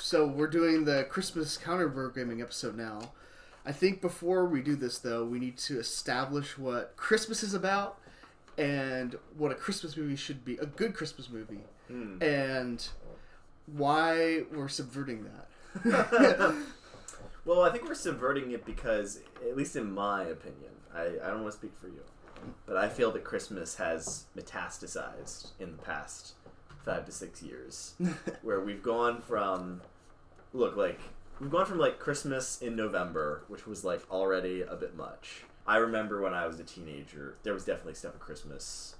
So we're doing the Christmas Counterprogramming episode now. I think before we do this, though, we need to establish what Christmas is about and what a Christmas movie should be, a good Christmas movie, and why we're subverting that. Well, I think we're subverting it because, at least in my opinion, I don't want to speak for you, but I feel that Christmas has metastasized in the past 5 to 6 years, where we've gone from, Christmas in November, which was like already a bit much. I remember when I was a teenager, there was definitely stuff at Christmas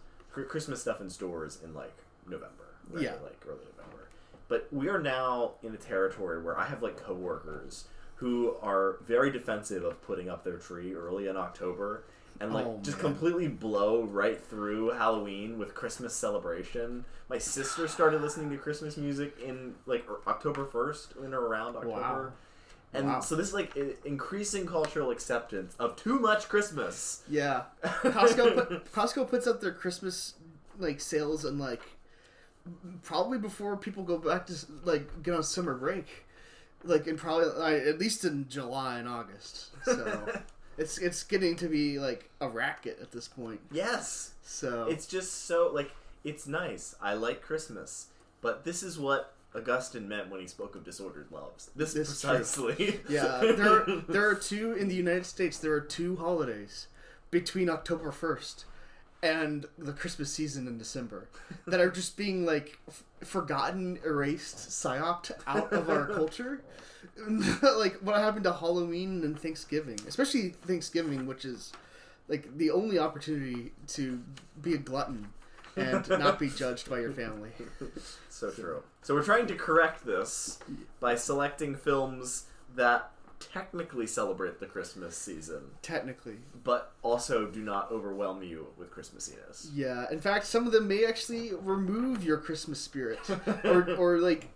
stuff in stores in like November, right? Yeah, like early November. But we are now in a territory where I have like coworkers who are very defensive of putting up their tree early in October and completely blow right through Halloween with Christmas celebration. My sister started listening to Christmas music in like October 1st, in or around October. Wow. And so this is like increasing cultural acceptance of too much Christmas. Yeah. Costco puts up their Christmas like sales and like probably before people go back to like get on summer break. Like in probably at least in July and August. So it's getting to be like a racket at this point. Yes. So it's just so like it's nice. I like Christmas, but this is what Augustine meant when he spoke of disordered loves. This precisely. Yeah, there are two in the United States. There are 2 holidays between October 1st and the Christmas season in December that are just being like forgotten, erased, psyoped out of our culture. Like what happened to Halloween and Thanksgiving, especially Thanksgiving, which is like the only opportunity to be a glutton and not be judged by your family. So true. So we're trying to correct this by selecting films that technically celebrate the Christmas season. Technically. But also do not overwhelm you with Christmasiness. Yeah. In fact, some of them may actually remove your Christmas spirit. or like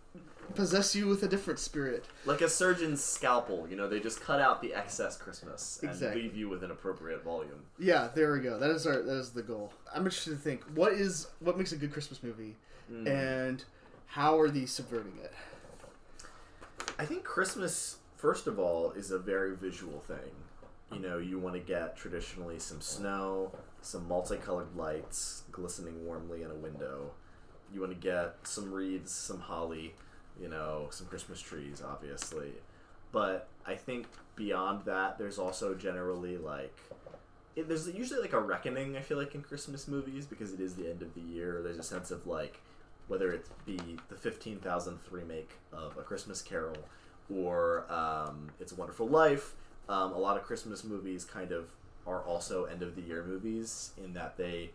possess you with a different spirit. Like a surgeon's scalpel, they just cut out the excess Christmas and exactly. leave you with an appropriate volume. Yeah, there we go. That is the goal. I'm interested to think what makes a good Christmas movie and how are these subverting it? I think Christmas, first of all, is a very visual thing. You want to get traditionally some snow, some multicolored lights glistening warmly in a window. You want to get some wreaths, some holly, some Christmas trees, obviously. But I think beyond that, there's also generally there's usually like a reckoning, I feel like, in Christmas movies, because it is the end of the year. There's a sense of like, whether it be the 15,000th remake of A Christmas Carol or It's a Wonderful Life, a lot of Christmas movies kind of are also end of the year movies in that they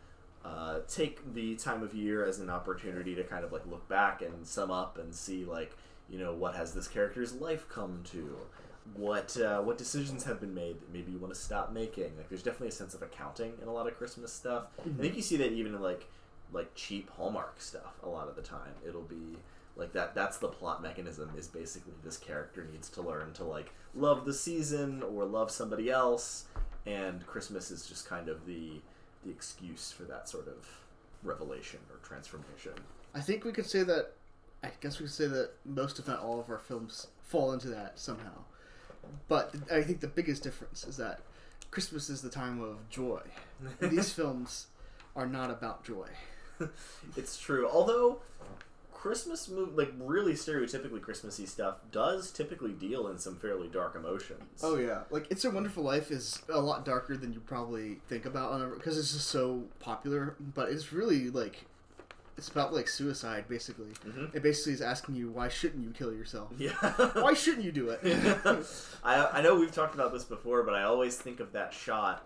take the time of year as an opportunity to kind of like look back and sum up and see like, what has this character's life come to? What decisions have been made that maybe you want to stop making? Like, there's definitely a sense of accounting in a lot of Christmas stuff. I think you see that even in like cheap Hallmark stuff a lot of the time. It'll be like that's the plot mechanism, is basically this character needs to learn to like love the season or love somebody else, and Christmas is just kind of the excuse for that sort of revelation or transformation. I guess we could say that most, if not all, of our films fall into that somehow. But I think the biggest difference is that Christmas is the time of joy. These films are not about joy. It's true. Although Christmas really stereotypically Christmassy stuff does typically deal in some fairly dark emotions. Oh yeah, like It's a Wonderful Life is a lot darker than you probably think about because it's just so popular. But it's really like it's about like suicide basically. Mm-hmm. It basically is asking you, why shouldn't you kill yourself? Yeah. Why shouldn't you do it? I know we've talked about this before, but I always think of that shot,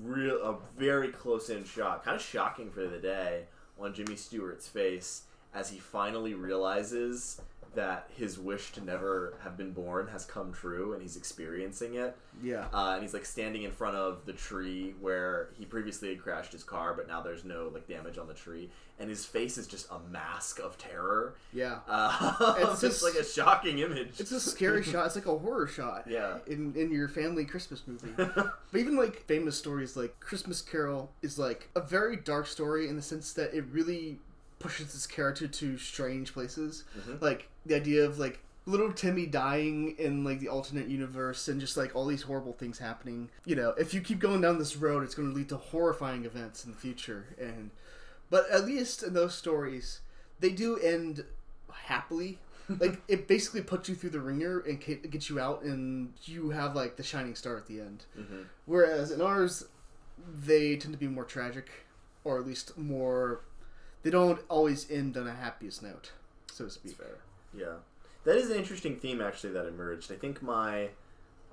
a very close in shot, kind of shocking for the day, on Jimmy Stewart's face as he finally realizes that his wish to never have been born has come true and he's experiencing it. Yeah. And he's like standing in front of the tree where he previously had crashed his car, but now there's no like damage on the tree. And his face is just a mask of terror. Yeah. It's just like a shocking image. It's a scary shot. It's like a horror shot. Yeah. In your family Christmas movie. But even like famous stories like Christmas Carol is like a very dark story in the sense that it really pushes this character to strange places. Mm-hmm. Like the idea of like little Timmy dying in like the alternate universe and just like all these horrible things happening. You know, if you keep going down this road, it's going to lead to horrifying events in the future. But at least in those stories, they do end happily. Like, it basically puts you through the ringer and gets you out, and you have like the shining star at the end. Mm-hmm. Whereas in ours, they tend to be more tragic, or at least more. They don't always end on a happiest note, so to speak. That's fair. Yeah. That is an interesting theme, actually, that emerged. I think my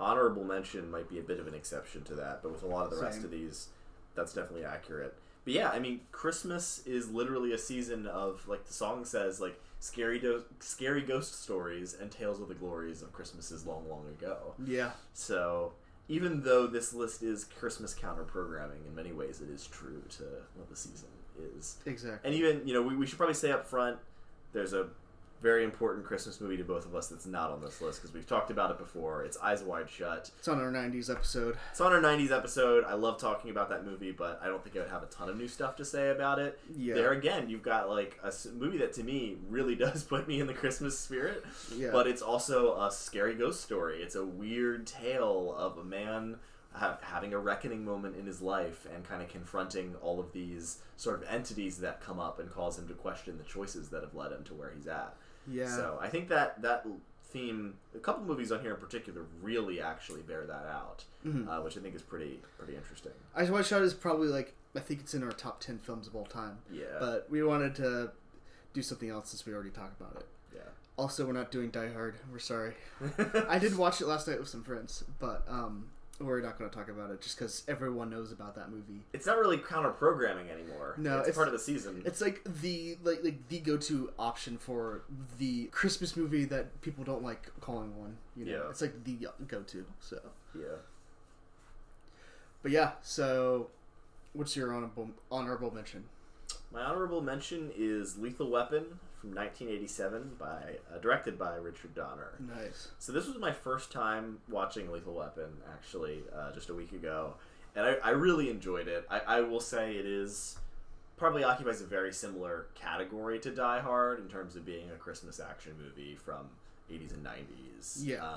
honorable mention might be a bit of an exception to that, but with a lot of the rest of these, that's definitely accurate. But yeah, I mean, Christmas is literally a season of, like the song says, like, scary ghost stories and tales of the glories of Christmases long, long ago. Yeah. So, even though this list is Christmas counter-programming, in many ways it is true to what the season is. Exactly. And even, you know, we should probably say up front, there's a very important Christmas movie to both of us that's not on this list, because we've talked about it before. It's Eyes Wide Shut. It's on our 90s episode. I love talking about that movie, but I don't think I would have a ton of new stuff to say about it. Yeah. There again, you've got like a movie that to me really does put me in the Christmas spirit, yeah. But it's also a scary ghost story. It's a weird tale of a man having a reckoning moment in his life and kind of confronting all of these sort of entities that come up and cause him to question the choices that have led him to where he's at. Yeah. So I think that theme, a couple movies on here in particular, really actually bear that out, mm-hmm. Which I think is pretty interesting. Eyes Wide Shut is probably like, I think it's in our top 10 films of all time. Yeah. But we wanted to do something else since we already talked about it. Yeah. Also, we're not doing Die Hard. We're sorry. I did watch it last night with some friends, but we're not going to talk about it just because everyone knows about that movie. It's not really counter-programming anymore. No, it's part of the season. It's like the go-to option for the Christmas movie that people don't like calling one. You know, It's like the go-to. So yeah. But yeah, so what's your honorable mention? My honorable mention is Lethal Weapon from 1987, directed by Richard Donner. Nice. So this was my first time watching Lethal Weapon, actually, just a week ago, and I really enjoyed it. I will say it is probably occupies a very similar category to Die Hard in terms of being a Christmas action movie from 80s and 90s. Yeah.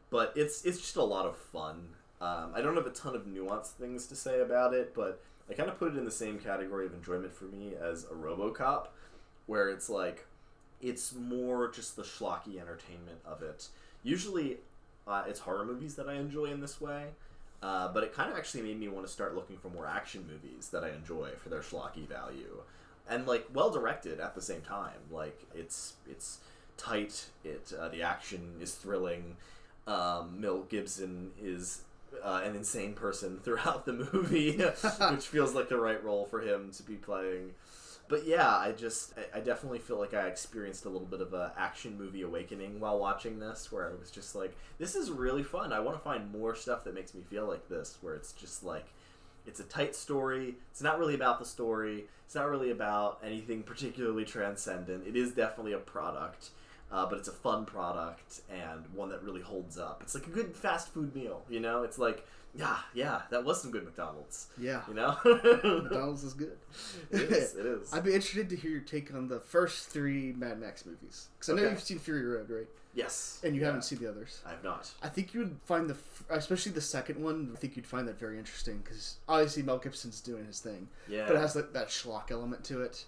But it's just a lot of fun. I don't have a ton of nuanced things to say about it, but I kind of put it in the same category of enjoyment for me as a RoboCop, where it's like, it's more just the schlocky entertainment of it. Usually, it's horror movies that I enjoy in this way, but it kind of actually made me want to start looking for more action movies that I enjoy for their schlocky value. And, like, well-directed at the same time. Like, it's tight, the action is thrilling, Mel Gibson is an insane person throughout the movie, which feels like the right role for him to be playing. But yeah, I definitely feel like I experienced a little bit of a action movie awakening while watching this, where I was just like, this is really fun. I want to find more stuff that makes me feel like this, where it's just like, it's a tight story. It's not really about the story. It's not really about anything particularly transcendent. It is definitely a product, but it's a fun product and one that really holds up. It's like a good fast food meal, you know? It's like, yeah, that was some good McDonald's. Yeah. You know? McDonald's is good. It is. I'd be interested to hear your take on the first 3 Mad Max movies. Because I know you've seen Fury Road, right? Yes. And you haven't seen the others. I have not. I think you would find especially the second one, I think you'd find that very interesting. Because obviously Mel Gibson's doing his thing. Yeah. But it has that schlock element to it.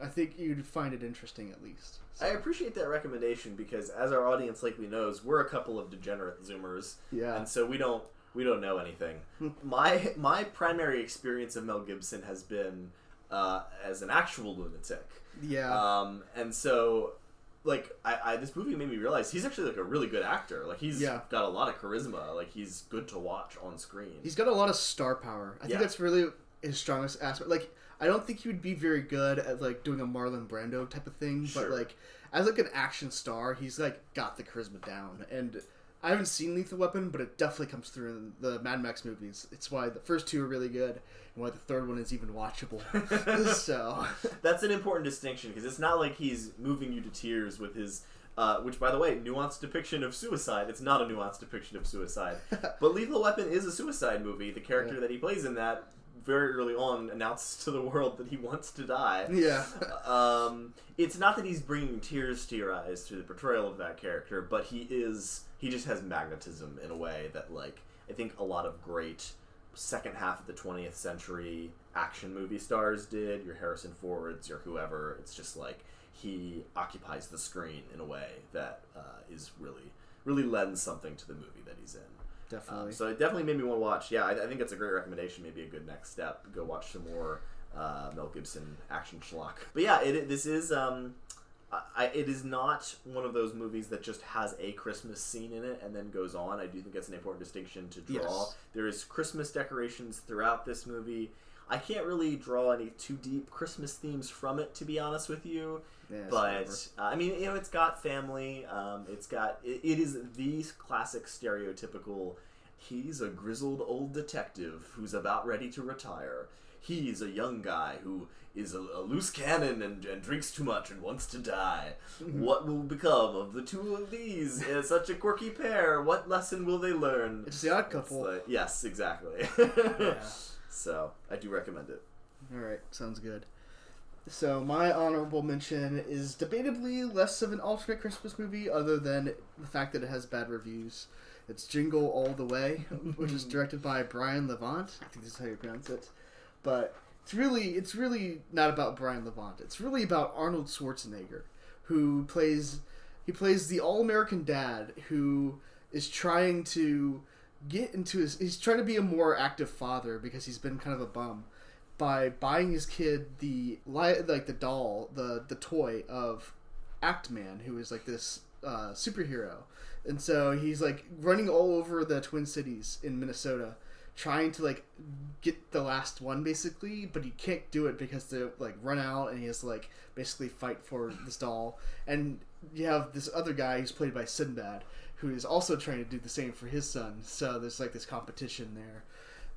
I think you'd find it interesting at least. So. I appreciate that recommendation because, as our audience likely knows, we're a couple of degenerate Zoomers. Yeah. And so we don't know anything. My primary experience of Mel Gibson has been as an actual lunatic. Yeah. And so, like, this movie made me realize he's actually like a really good actor. Like, he's got a lot of charisma. Like, he's good to watch on screen. He's got a lot of star power. I think that's really his strongest aspect. Like, I don't think he would be very good at like doing a Marlon Brando type of thing, but like as like an action star, he's like got the charisma down. And I haven't seen Lethal Weapon, but it definitely comes through in the Mad Max movies. It's why the first 2 are really good, and why the third one is even watchable. So that's an important distinction because it's not like he's moving you to tears with his. Which, by the way, nuanced depiction of suicide. It's not a nuanced depiction of suicide. But Lethal Weapon is a suicide movie. The character that he plays in that very early on announces to the world that he wants to die. Yeah. It's not that he's bringing tears to your eyes through the portrayal of that character, but he just has magnetism in a way that, like, I think a lot of great second half of the 20th century action movie stars did. Your Harrison Fords, your whoever. It's just like he occupies the screen in a way that is really lends something to the movie that he's in. Definitely. So it definitely made me want to watch. Yeah, I think it's a great recommendation. Maybe a good next step. Go watch some more Mel Gibson action schlock. But yeah, this is. It is not one of those movies that just has a Christmas scene in it and then goes on. I do think that's an important distinction to draw. Yes. There is Christmas decorations throughout this movie. I can't really draw any too deep Christmas themes from it, to be honest with you. Yeah, but I mean, you know, it's got family. It is the classic stereotypical. He's a grizzled old detective who's about ready to retire. He's a young guy who is a loose cannon and drinks too much and wants to die. What will become of the two of these? Such a quirky pair. What lesson will they learn? It's the Odd Couple. Yes, exactly. Yeah. So, I do recommend it. Alright, sounds good. So, my honorable mention is debatably less of an alternate Christmas movie, other than the fact that it has bad reviews. It's Jingle All the Way, which is directed by Brian Levant. I think this is how you pronounce it. But it's really not about Brian Levant. It's really about Arnold Schwarzenegger, who plays the all-American dad who is trying to get into he's trying to be a more active father because he's been kind of a bum by buying his kid the doll, the toy of Act-Man, who is like this superhero. And so he's like running all over the Twin Cities in Minnesota trying to like get the last one basically, but he can't do it because they like run out and he has to like basically fight for this doll. And you have this other guy who's played by Sinbad who is also trying to do the same for his son. So there's like this competition there.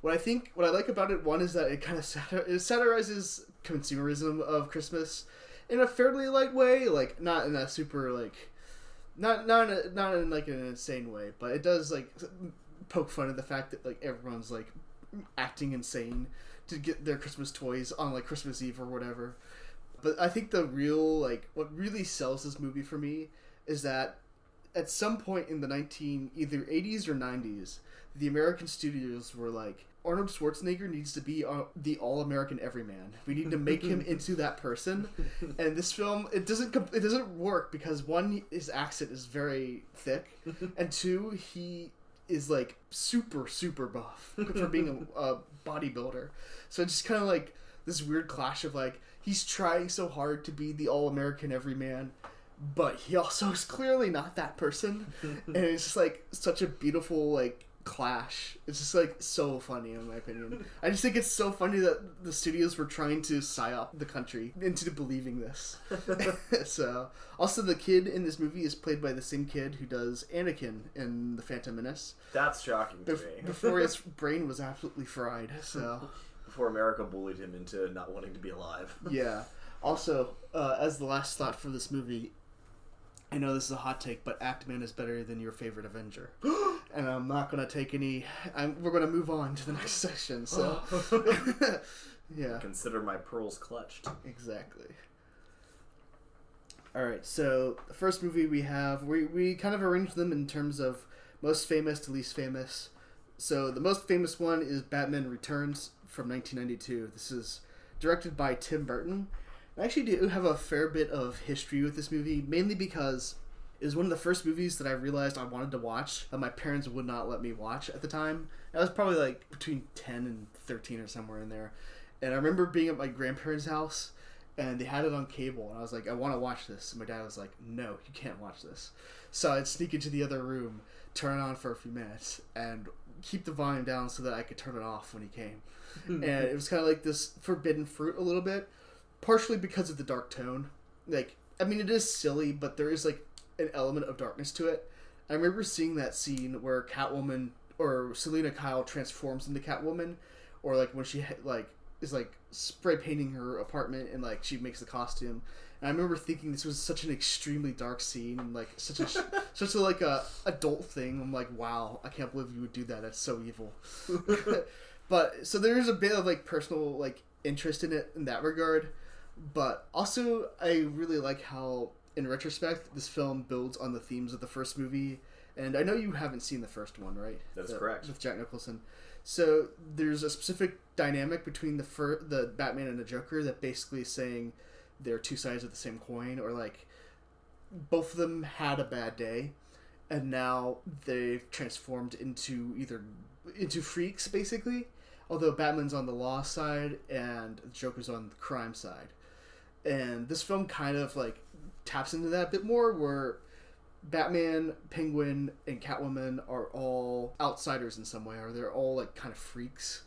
What I like about it, one, is that it kind of satirizes consumerism of Christmas in a fairly light way, like not in a super like not in like an insane way, but it does like poke fun at the fact that like everyone's like acting insane to get their Christmas toys on like Christmas Eve or whatever. But I think the real like what really sells this movie for me is that at some point in the either 80s or 90s, the American studios were like, Arnold Schwarzenegger needs to be the all-American everyman. We need to make him into that person. And this film, it doesn't work because one, his accent is very thick, and two, he is like super buff for being a bodybuilder. So it's just kind of like this weird clash of like he's trying so hard to be the all-American everyman, but he also is clearly not that person. And it's just like such a beautiful like clash. It's just like so funny in my opinion. I just think it's so funny that the studios were trying to psyop the country into believing this. So also the kid in this movie is played by the same kid who does Anakin in The Phantom Menace. That's shocking to me. Before his brain was absolutely fried. So before America bullied him into not wanting to be alive. Yeah. Also, as the last thought for this movie, I know this is a hot take, but Act-Man is better than your favorite Avenger. And I'm not going to take any... we're going to move on to the next section, so... Yeah. Consider my pearls clutched. Exactly. Alright, so the first movie we have... We kind of arranged them in terms of most famous to least famous. So the most famous one is Batman Returns from 1992. This is directed by Tim Burton. I actually do have a fair bit of history with this movie, mainly because it was one of the first movies that I realized I wanted to watch that my parents would not let me watch at the time. I was probably like between 10 and 13 or somewhere in there. And I remember being at my grandparents' house and they had it on cable and I was like, I want to watch this. And my dad was like, no, you can't watch this. So I'd sneak into the other room, turn it on for a few minutes, and keep the volume down so that I could turn it off when he came. And it was kind of like this forbidden fruit a little bit. Partially because of the dark tone. Like, I mean, it is silly, but there is, like, an element of darkness to it. I remember seeing that scene where Catwoman, or Selena Kyle transforms into Catwoman, or, like, when she, like, is, like, spray painting her apartment and, like, she makes the costume. And I remember thinking this was such an extremely dark scene and, like, such a, like, a adult thing. I'm like, wow, I can't believe you would do that. That's so evil. But so there is a bit of like personal like interest in it in that regard, but also I really like how in retrospect this film builds on the themes of the first movie. And I know you haven't seen the first one, right? That's correct. With Jack Nicholson. So there's a specific dynamic between the Batman and the Joker that basically is saying they're two sides of the same coin, or like both of them had a bad day, and now they've transformed into freaks, basically. Although Batman's on the law side and Joker's on the crime side. And this film kind of like taps into that a bit more, where Batman, Penguin, and Catwoman are all outsiders in some way, or they're all like kind of freaks.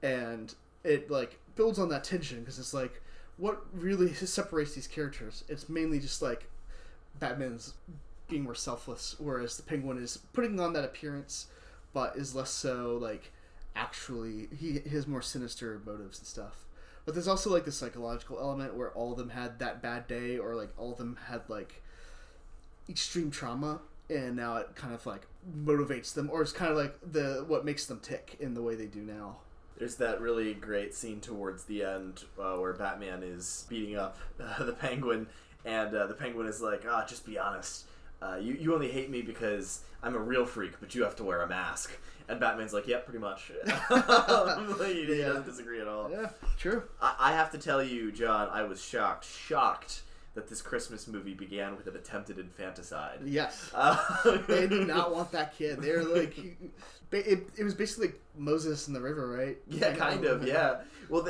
And it like builds on that tension, because it's like, what really separates these characters? It's mainly just like Batman's being more selfless, whereas the Penguin is putting on that appearance, but is less so like actually he has more sinister motives and stuff. But there's also like the psychological element where all of them had that bad day, or like all of them had like extreme trauma, and now it kind of like motivates them, or it's kind of like what makes them tick in the way they do now. There's that really great scene towards the end where Batman is beating up the Penguin, and the Penguin is like, just be honest. You only hate me because I'm a real freak, but you have to wear a mask. And Batman's like, yep, pretty much. He doesn't disagree at all. Yeah, true. I have to tell you, John, I was shocked that this Christmas movie began with an attempted infanticide. Yes. They did not want that kid. They were like... It was basically like Moses in the river, right? Yeah, kind of, yeah. Well,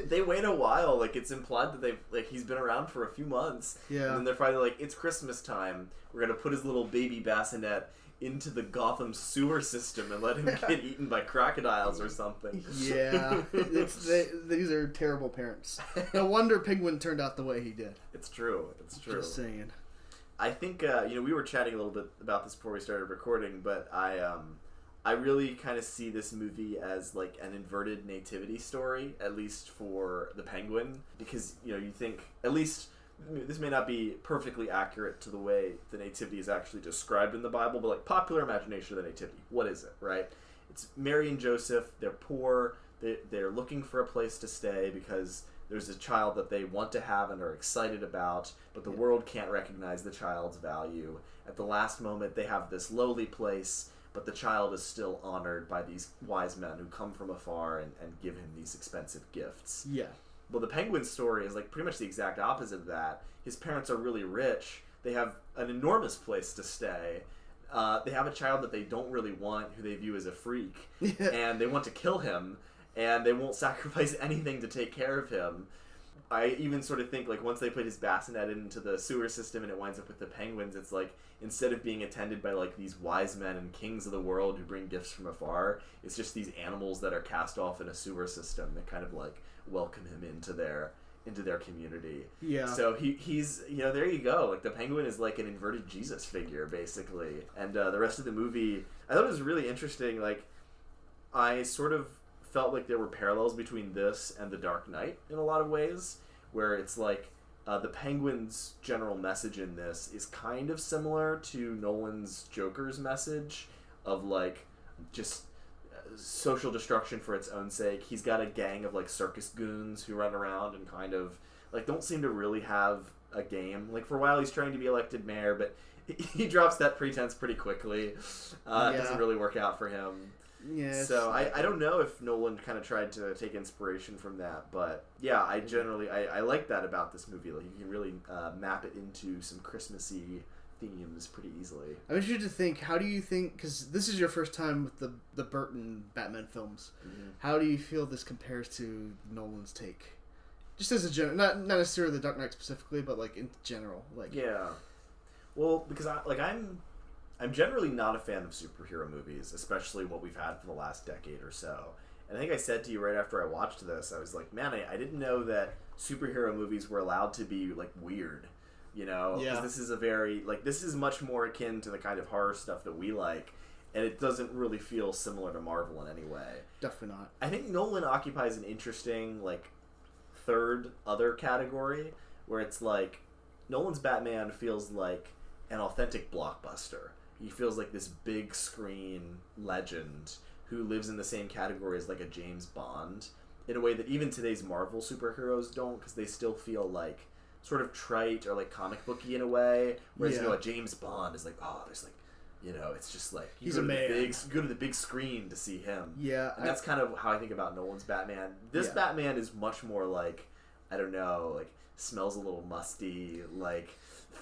they wait a while. Like, it's implied that he's been around for a few months. Yeah. And then they're finally like, it's Christmas time. We're going to put his little baby bassinet into the Gotham sewer system and let him get eaten by crocodiles or something. Yeah. These are terrible parents. No wonder Penguin turned out the way he did. It's true. Just saying. I think, we were chatting a little bit about this before we started recording, but I really kind of see this movie as like an inverted nativity story, at least for the Penguin, because, you think, at least, this may not be perfectly accurate to the way the nativity is actually described in the Bible, but like popular imagination of the nativity, what is it, right? It's Mary and Joseph, they're poor, they're looking for a place to stay because there's a child that they want to have and are excited about, but the world can't recognize the child's value. At the last moment, they have this lowly place, but the child is still honored by these wise men who come from afar and give him these expensive gifts. Yeah. Well, the Penguin story is like pretty much the exact opposite of that. His parents are really rich. They have an enormous place to stay. They have a child that they don't really want, who they view as a freak. Yeah. And they want to kill him, and they won't sacrifice anything to take care of him. I even sort of think, like, once they put his bassinet into the sewer system and it winds up with the penguins, it's like, instead of being attended by, like, these wise men and kings of the world who bring gifts from afar, it's just these animals that are cast off in a sewer system that kind of, like, welcome him into their community. Yeah. So he's, there you go. Like, the Penguin is like an inverted Jesus figure, basically. And the rest of the movie, I thought it was really interesting. Like, I sort of felt like there were parallels between this and The Dark Knight in a lot of ways, where it's like the Penguin's general message in this is kind of similar to Nolan's Joker's message of, like, just social destruction for its own sake. He's got a gang of, like, circus goons who run around and kind of, like, don't seem to really have a game. Like, for a while he's trying to be elected mayor, but he drops that pretense pretty quickly. It doesn't really work out for him. Yeah. So I don't know if Nolan kind of tried to take inspiration from that, but yeah, I generally I like that about this movie. Like, you can really map it into some Christmassy themes pretty easily. I'm interested to think, how do you think, because this is your first time with the Burton Batman films, how do you feel this compares to Nolan's take? Just as a general, not necessarily The Dark Knight specifically, but like in general, like. Yeah. Well, because I'm generally not a fan of superhero movies, especially what we've had for the last decade or so. And I think I said to you right after I watched this, I was like, man, I didn't know that superhero movies were allowed to be, like, weird. Yeah. Because this is this is much more akin to the kind of horror stuff that we like, and it doesn't really feel similar to Marvel in any way. Definitely not. I think Nolan occupies an interesting, like, third other category, where it's like, Nolan's Batman feels like an authentic blockbuster. He feels like this big screen legend who lives in the same category as like a James Bond in a way that even today's Marvel superheroes don't, because they still feel like sort of trite or like comic booky in a way. Whereas a James Bond is like, oh, there's like, it's just like he's a man. Go to the big screen to see him. Yeah, and that's kind of how I think about Nolan's Batman. This Batman is much more like, I don't know, like smells a little musty, like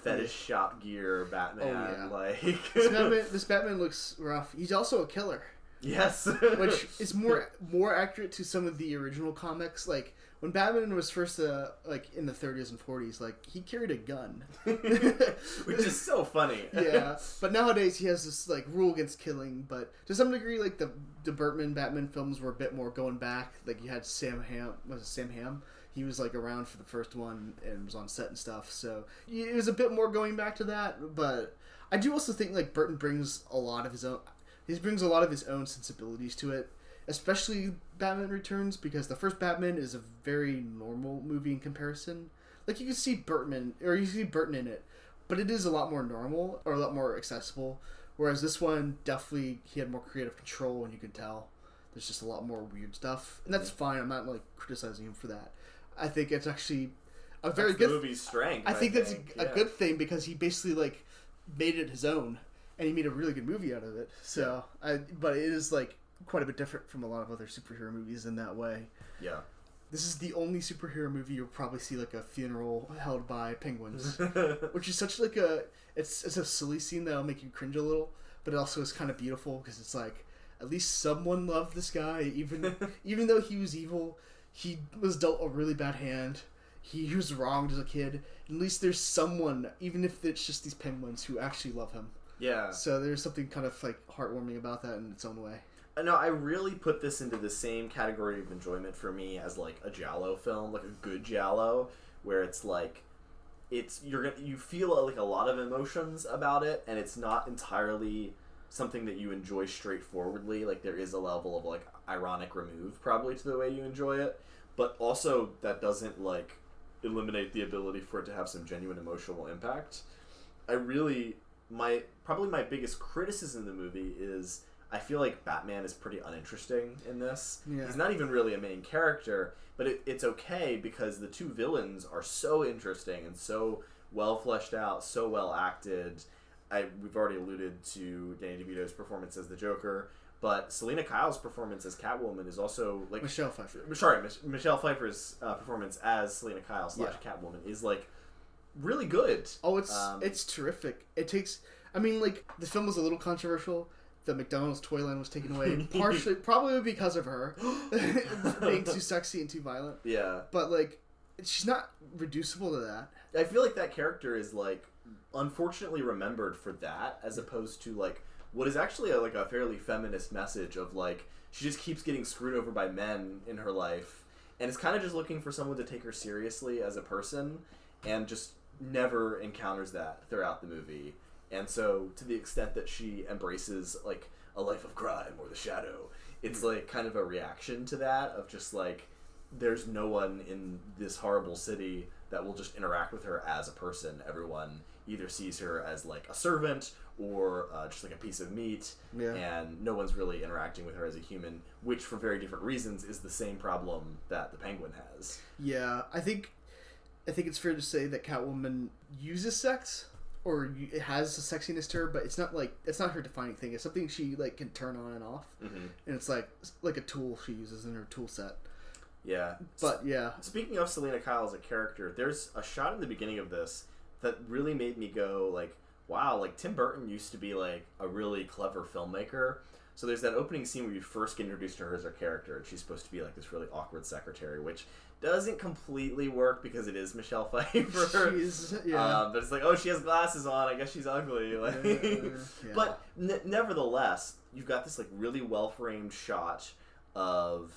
fetish shop gear Batman. Like this Batman looks rough. He's also a killer. Yes, which is more accurate to some of the original comics. Like when Batman was first like in the 30s and 40s, like he carried a gun, which is so funny. Yeah, but nowadays he has this like rule against killing. But to some degree, like the Burton Batman films were a bit more going back. Like you had Sam Hamm? He was like around for the first one and was on set and stuff. So it was a bit more going back to that. But I do also think like Burton brings a lot of his own. He brings a lot of his own sensibilities to it, especially Batman Returns, because the first Batman is a very normal movie in comparison. Like you can see Burton in it, but it is a lot more normal or a lot more accessible. Whereas this one, definitely he had more creative control, and you can tell there's just a lot more weird stuff, and that's fine. I'm not like criticizing him for that. I think it's actually a very good movie's strength. I think that's a good thing because he basically like made it his own. And he made a really good movie out of it. So, but it is like quite a bit different from a lot of other superhero movies in that way. Yeah. This is the only superhero movie you'll probably see like a funeral held by penguins, which is such like it's a silly scene that'll make you cringe a little, but it also is kind of beautiful because it's like at least someone loved this guy, even though he was evil, he was dealt a really bad hand. He was wronged as a kid. At least there's someone, even if it's just these penguins, who actually love him. Yeah. So there's something kind of like heartwarming about that in its own way. No, I really put this into the same category of enjoyment for me as like a giallo film, like a good giallo, where it's like you feel like a lot of emotions about it, and it's not entirely something that you enjoy straightforwardly. Like there is a level of like ironic remove probably to the way you enjoy it, but also that doesn't like eliminate the ability for it to have some genuine emotional impact. Probably my biggest criticism of the movie is I feel like Batman is pretty uninteresting in this. Yeah. He's not even really a main character, but it's okay because the two villains are so interesting and so well fleshed out, so well acted. We've already alluded to Danny DeVito's performance as the Joker, but Selena Kyle's performance as Catwoman is also like Michelle Pfeiffer. Sorry, Michelle Pfeiffer's performance as Selena Kyle / Catwoman is like really good. Oh, it's terrific. It takes. I mean, like the film was a little controversial. The McDonald's toy line was taken away, partially probably because of her being too sexy and too violent. Yeah, but like she's not reducible to that. I feel like that character is like unfortunately remembered for that, as opposed to like what is actually a fairly feminist message of like she just keeps getting screwed over by men in her life, and is kind of just looking for someone to take her seriously as a person, and just never encounters that throughout the movie. And so, to the extent that she embraces, like, a life of crime or the shadow, it's, like, kind of a reaction to that of just, like, there's no one in this horrible city that will just interact with her as a person. Everyone either sees her as, like, a servant or just, like, a piece of meat, and no one's really interacting with her as a human, which, for very different reasons, is the same problem that the Penguin has. Yeah, I think it's fair to say that Catwoman uses sex, or it has a sexiness to her, but it's not her defining thing. It's something she like can turn on and off, and it's like a tool she uses in her tool set. Yeah, but yeah. Speaking of Selena Kyle as a character, there's a shot in the beginning of this that really made me go like, "Wow!" Like Tim Burton used to be like a really clever filmmaker. So there's that opening scene where you first get introduced to her as her character, and she's supposed to be like this really awkward secretary, which doesn't completely work because it is Michelle Pfeiffer. But it's like, oh, she has glasses on. I guess she's ugly. Like, but nevertheless, you've got this like really well framed shot of.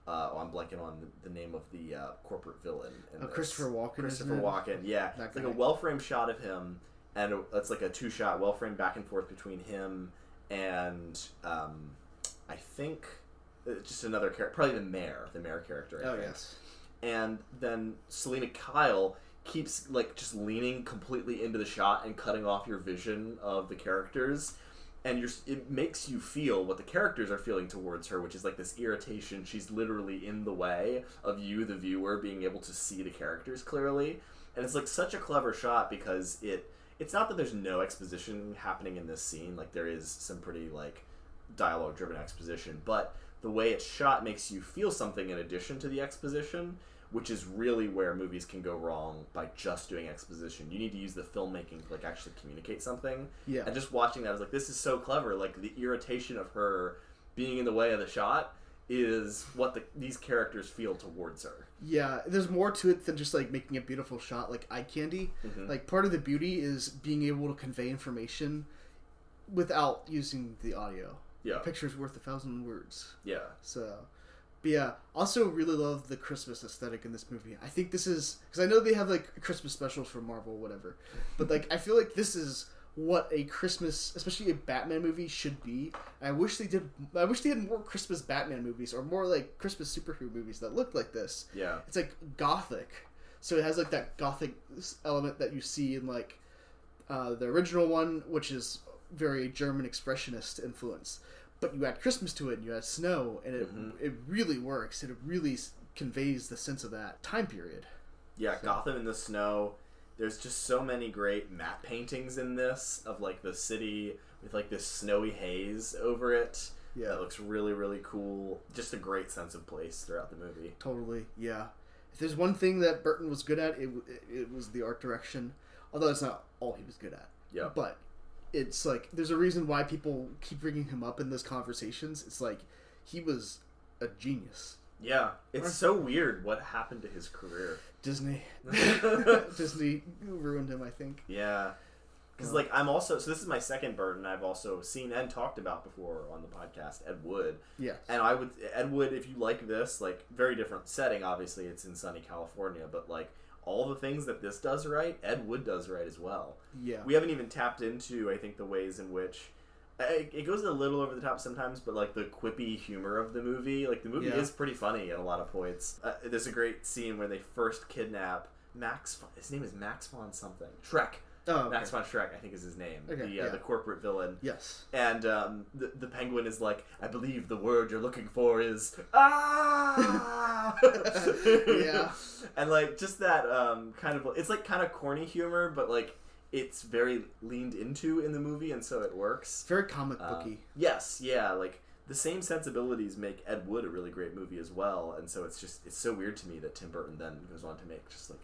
I'm blanking on the name of the corporate villain. Christopher Walken. Christopher Walken. Yeah, it's like a well framed shot of him, and it's like a 2-shot, well framed back and forth between him and I think just another character, probably the mayor character. I think. Yes. And then Selena Kyle keeps like just leaning completely into the shot and cutting off your vision of the characters, and it makes you feel what the characters are feeling towards her, which is like this irritation. She's literally in the way of you, the viewer, being able to see the characters clearly. And it's like such a clever shot because it's not that there's no exposition happening in this scene. Like, there is some pretty like dialogue driven exposition, but the way it's shot makes you feel something in addition to the exposition, which is really where movies can go wrong by just doing exposition. You need to use the filmmaking to like actually communicate something. Yeah. And just watching that, I was like, this is so clever. Like, the irritation of her being in the way of the shot is what these characters feel towards her. Yeah, there's more to it than just like making a beautiful shot like eye candy. Mm-hmm. Like, part of the beauty is being able to convey information without using the audio. Yeah. A picture's worth 1,000 words. Yeah. So... But yeah, also really love the Christmas aesthetic in this movie. I think this is... Because I know they have, like, Christmas specials for Marvel, whatever. But, like, I feel like this is what a Christmas... Especially a Batman movie should be. And I wish they had more Christmas Batman movies. Or more, like, Christmas superhero movies that look like this. Yeah. It's, like, gothic. So it has, like, that gothic element that you see in, like, the original one, which is very German expressionist influence. But you add Christmas to it, and you add snow, and it really works. And it really conveys the sense of that time period. Yeah, so. Gotham in the snow. There's just so many great matte paintings in this of like the city with like this snowy haze over it. Yeah, that looks really, really cool. Just a great sense of place throughout the movie. Totally, yeah. If there's one thing that Burton was good at, it was the art direction. Although it's not all he was good at. Yeah, but. It's like, there's a reason why people keep bringing him up in those conversations. It's like, he was a genius. Yeah. It's so weird what happened to his career. Disney. Disney ruined him, I think. Yeah. Because, like, I'm also... So this is my second Burton I've also seen and talked about before on the podcast, Ed Wood. Yeah. And Ed Wood, if you like this, like, very different setting, obviously. It's in sunny California, but, like... all the things that this does right, Ed Wood does right as well. Yeah. We haven't even tapped into, I think, the ways in which... It goes a little over the top sometimes, but, like, the quippy humor of the movie. Like, the movie is pretty funny at a lot of points. There's a great scene where they first kidnap Max... His name is Max von something. Shreck. Oh, okay. Max von Shreck, I think is his name. Okay, the corporate villain. Yes. And the penguin is like, I believe the word you're looking for is ah. Yeah. And like just that kind of, it's like kind of corny humor, but like it's very leaned into in the movie, and so it works. Very comic booky. Yes. Yeah. Like the same sensibilities make Ed Wood a really great movie as well, and so it's so weird to me that Tim Burton then goes on to make just like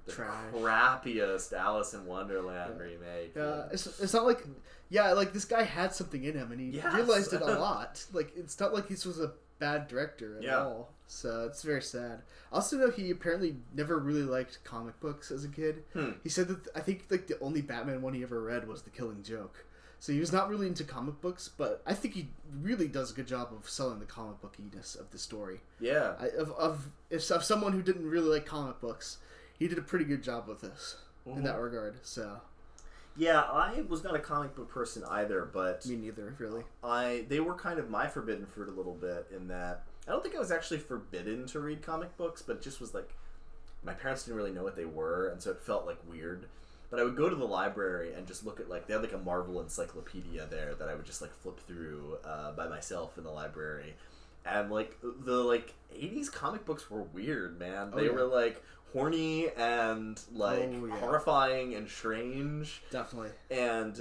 the crappiest Alice in Wonderland remake. Yeah, it's not like, like this guy had something in him and he realized it a lot. Like, it's not like this was a bad director at all. So it's very sad. I also know he apparently never really liked comic books as a kid. He said that I think like the only Batman one he ever read was The Killing Joke. So he was not really into comic books, but I think he really does a good job of selling the comic bookiness of the story. Yeah. Of someone who didn't really like comic books, he did a pretty good job with this in that regard. So, yeah, I was not a comic book person either, but me neither, really. They were kind of my forbidden fruit a little bit in that I don't think I was actually forbidden to read comic books, but it just was like my parents didn't really know what they were, and so it felt like weird. But I would go to the library and just look at like they had like a Marvel encyclopedia there that I would just like flip through by myself in the library, and like the 80s comic books were weird, man. They were like horny and like horrifying and strange. Definitely. And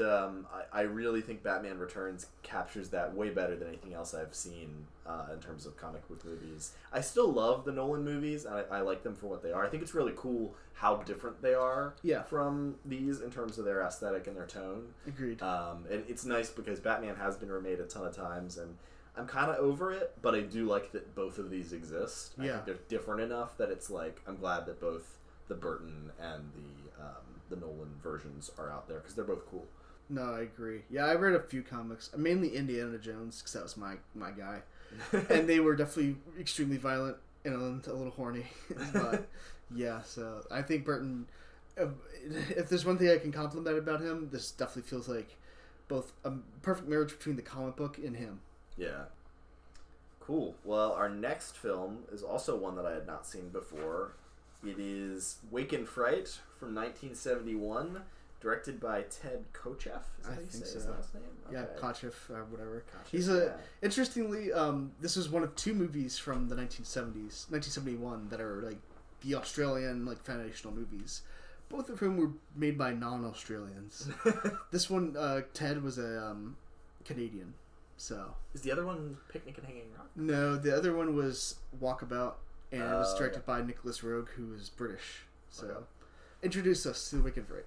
I really think Batman Returns captures that way better than anything else I've seen in terms of comic book movies. I still love the Nolan movies, and I like them for what they are. I think it's really cool how different they are from these in terms of their aesthetic and their tone. Agreed. And it's nice because Batman has been remade a ton of times, and I'm kind of over it, but I do like that both of these exist. I think they're different enough that it's like I'm glad that both the Burton and the Nolan versions are out there because they're both cool. No, I agree. Yeah, I read a few comics, mainly Indiana Jones because that was my guy, and they were definitely extremely violent and a little horny. But yeah, so I think Burton. If there's one thing I can compliment about him, this definitely feels like both a perfect marriage between the comic book and him. Yeah. Cool. Well, our next film is also one that I had not seen before. It is Walken, Fright from 1971, Directed by Ted Kochev, is that how you say his last name? Yeah, Kochev or whatever. Kochev, He's interestingly, this was one of 2 movies from the 1970s, 1971, that are like the Australian like foundational movies, both of whom were made by non-Australians. This one, Ted was a Canadian, so. Is the other one Picnic and Hanging Rock? No, the other one was Walkabout, and it was directed by Nicholas Roeg, who is British. So, introduce us to Waken Fright.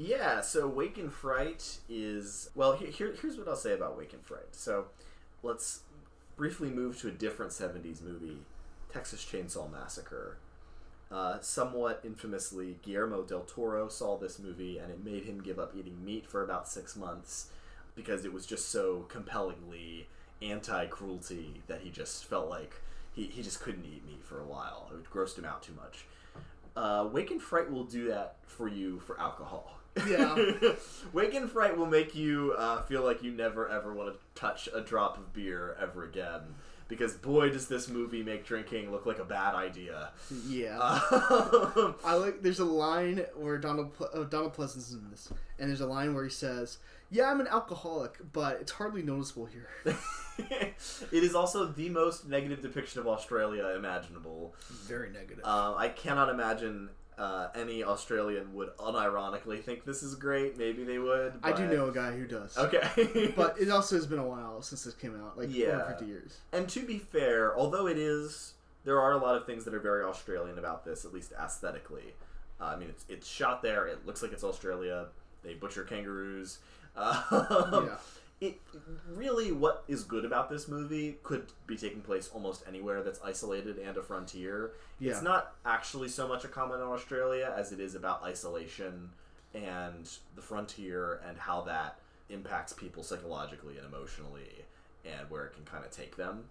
Yeah, so Waken Fright is... Well, here's what I'll say about Waken Fright. So, let's briefly move to a different 70s movie, Texas Chainsaw Massacre. Somewhat infamously, Guillermo del Toro saw this movie, and it made him give up eating meat for about 6 months, because it was just so compellingly anti-cruelty that he just felt like he just couldn't eat meat for a while. It grossed him out too much. Waken Fright will do that for you for alcohol. Yeah. Waken Fright will make you feel like you never ever want to touch a drop of beer ever again. Because boy, does this movie make drinking look like a bad idea. Yeah. There's a line where Donald Pleasence's in this, and there's a line where he says, "Yeah, I'm an alcoholic, but it's hardly noticeable here." It is also the most negative depiction of Australia imaginable. Very negative. I cannot imagine any Australian would unironically think this is great. Maybe they would. But... I do know a guy who does. Okay. But it also has been a while since this came out, like over 50 years. And to be fair, although there are a lot of things that are very Australian about this, at least aesthetically. I mean, it's shot there. It looks like it's Australia. They butcher kangaroos. Yeah. It really, what is good about this movie could be taking place almost anywhere that's isolated and a frontier. Yeah. It's not actually so much a comment on Australia as it is about isolation and the frontier and how that impacts people psychologically and emotionally and where it can kind of take them.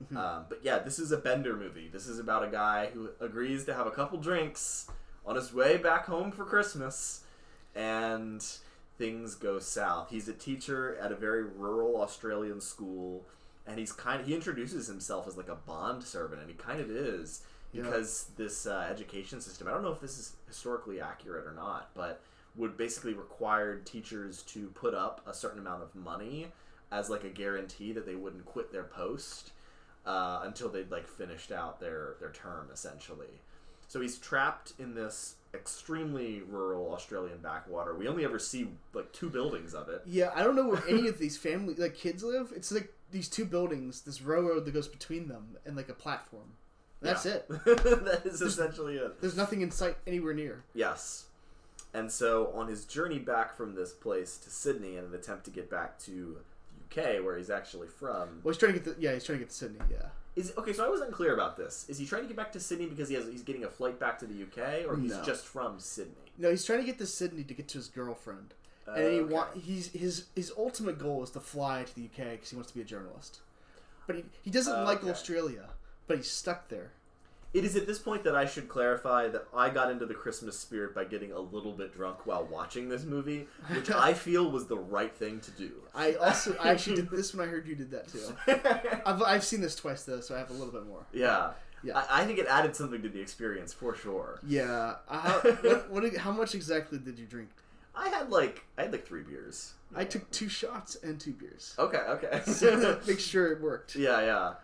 Mm-hmm. But yeah, this is a Bender movie. This is about a guy who agrees to have a couple drinks on his way back home for Christmas, and things go south. He's a teacher at a very rural Australian school, and he introduces himself as like a bond servant, and he kind of is, because this education system, I don't know if this is historically accurate or not, but would basically require teachers to put up a certain amount of money as like a guarantee that they wouldn't quit their post until they'd like finished out their term, essentially. So he's trapped in this extremely rural Australian backwater. We only ever see like 2 buildings of it. Yeah, I don't know where any of these kids live. It's like these 2 buildings, this railroad that goes between them, and like a platform. That's it. That is essentially it. There's nothing in sight anywhere near. Yes. And so on his journey back from this place to Sydney in an attempt to get back to the UK, where he's actually from. Well, he's trying to get to Sydney, yeah. Okay, so I wasn't clear about this. Is he trying to get back to Sydney because he's getting a flight back to the UK, or he's just from Sydney? No, he's trying to get to Sydney to get to his girlfriend. And his ultimate goal is to fly to the UK because he wants to be a journalist. But he doesn't like Australia, but he's stuck there. It is at this point that I should clarify that I got into the Christmas spirit by getting a little bit drunk while watching this movie, which I feel was the right thing to do. I actually did this when I heard you did that too. I've seen this twice though, so I have a little bit more. Yeah. I think it added something to the experience for sure. Yeah. How much exactly did you drink? I had like 3 beers. I took 2 shots and 2 beers. Okay. So make sure it worked. Yeah.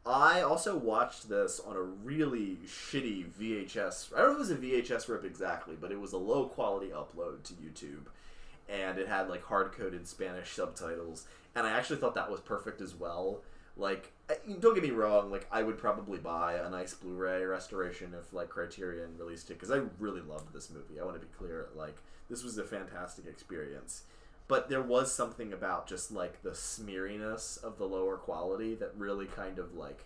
I also watched this on a really shitty VHS. I don't know if it was a VHS rip exactly, but it was a low quality upload to YouTube. And it had like hard-coded Spanish subtitles. And I actually thought that was perfect as well. Like, don't get me wrong, like I would probably buy a nice Blu-ray restoration if like Criterion released it, because I really loved this movie. I want to be clear, like this was a fantastic experience. But there was something about just, like, the smeariness of the lower quality that really kind of, like...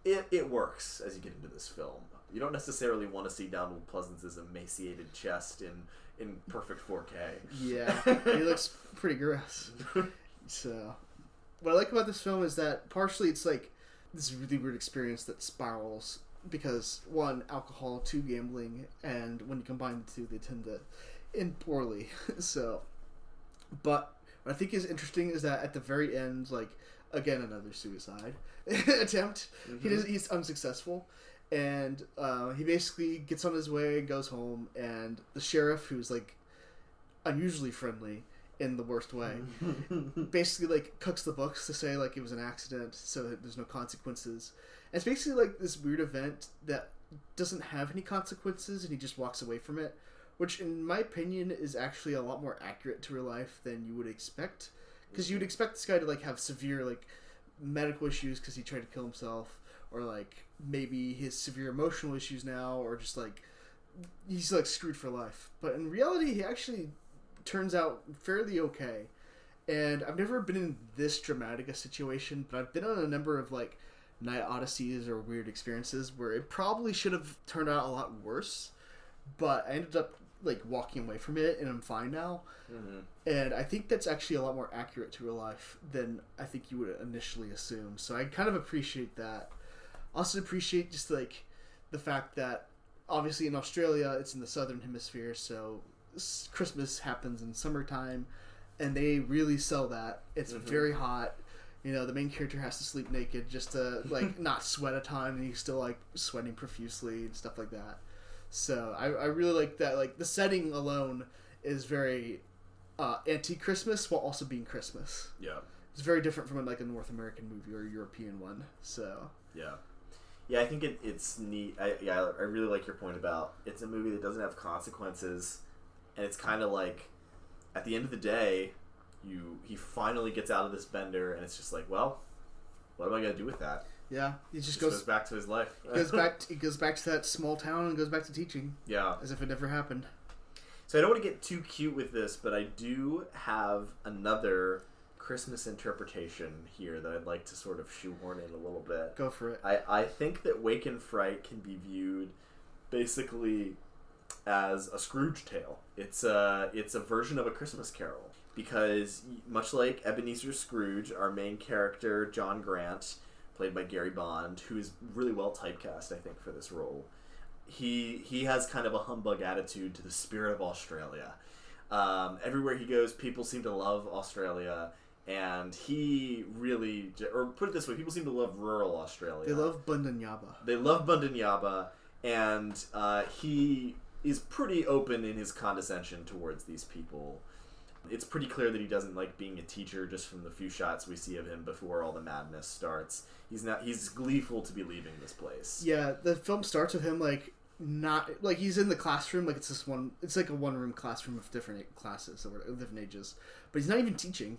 It works as you get into this film. You don't necessarily want to see Donald Pleasence's emaciated chest in perfect 4K. Yeah, he looks pretty gross. So, what I like about this film is that partially it's, like, this really weird experience that spirals because, 1, alcohol, 2, gambling, and when you combine the 2, they tend to end poorly. So... But what I think is interesting is that at the very end, like, again, another suicide attempt. Mm-hmm. He's unsuccessful. And he basically gets on his way, goes home, and the sheriff, who's, like, unusually friendly in the worst way. Basically, like, cooks the books to say, like, it was an accident, so that there's no consequences. And it's basically, like, this weird event that doesn't have any consequences, and he just walks away from it, which, in my opinion, is actually a lot more accurate to real life than you would expect. Because you would expect this guy to, like, have severe, like, medical issues because he tried to kill himself, or, like, maybe his severe emotional issues now, or just, like, he's, like, screwed for life. But in reality, he actually turns out fairly okay. And I've never been in this dramatic a situation, but I've been on a number of, like, night odysseys or weird experiences where it probably should have turned out a lot worse, but I ended up, like, walking away from it, and I'm fine now. Mm-hmm. And I think that's actually a lot more accurate to real life than I think you would initially assume. So I kind of appreciate that. Also appreciate just, like, the fact that obviously in Australia it's in the southern hemisphere, so Christmas happens in summertime, and they really sell that. It's very hot. You know, the main character has to sleep naked just to, like, not sweat a ton, and he's still, like, sweating profusely and stuff like that. So I really like that. Like, the setting alone is very anti-Christmas while also being Christmas. Yeah. It's very different from, like, a North American movie or a European one. So yeah, I think it's neat. I really like your point about it's a movie that doesn't have consequences, and it's kind of like at the end of the day, he finally gets out of this bender, and it's just like, well, what am I gonna do with that? Yeah, he just goes back to his life. He goes back to that small town and goes back to teaching. Yeah, as if it never happened. So I don't want to get too cute with this, but I do have another Christmas interpretation here that I'd like to sort of shoehorn in a little bit. Go for it. I think that Walken Fright can be viewed basically as a Scrooge tale. It's a version of A Christmas Carol, because much like Ebenezer Scrooge, our main character John Grant, played by Gary Bond, who is really well typecast, I think, for this role. He has kind of a humbug attitude to the spirit of Australia. Everywhere he goes, people seem to love Australia, and he really, or put it this way, people seem to love rural Australia. They love Bundunyaba. They love Bundunyaba, and he is pretty open in his condescension towards these people. It's pretty clear that he doesn't like being a teacher just from the few shots we see of him before all the madness starts. He's gleeful to be leaving this place. Yeah, the film starts with him, like, not, like, he's in the classroom, like, it's like a one-room classroom of different classes, or different ages, but he's not even teaching.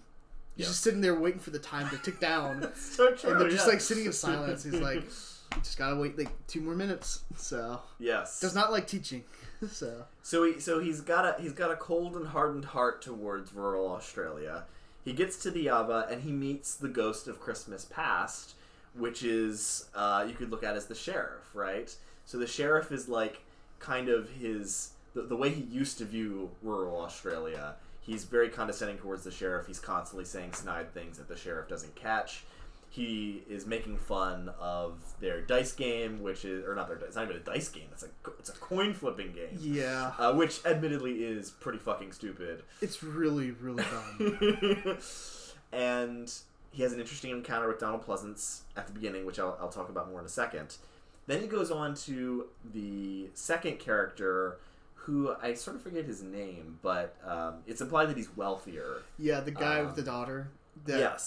He's just sitting there waiting for the time to tick down. That's so true. And they're just, like, sitting in silence. He's like, you just gotta wait, like, 2 more minutes. So, yes, does not like teaching. So he's got a cold and hardened heart towards rural Australia. He gets to the Yaba and he meets the ghost of Christmas past, which is you could look at as the sheriff, right? So the sheriff is like kind of the way he used to view rural Australia. He's very condescending towards the sheriff. He's constantly saying snide things that the sheriff doesn't catch. He is making fun of their dice game, which is, or not their dice, it's not even a dice game, it's a coin flipping game. Yeah. Which admittedly is pretty fucking stupid. It's really, really dumb. And he has an interesting encounter with Donald Pleasance at the beginning, which I'll talk about more in a second. Then he goes on to the second character, who I sort of forget his name, but it's implied that he's wealthier. Yeah, the guy with the daughter. That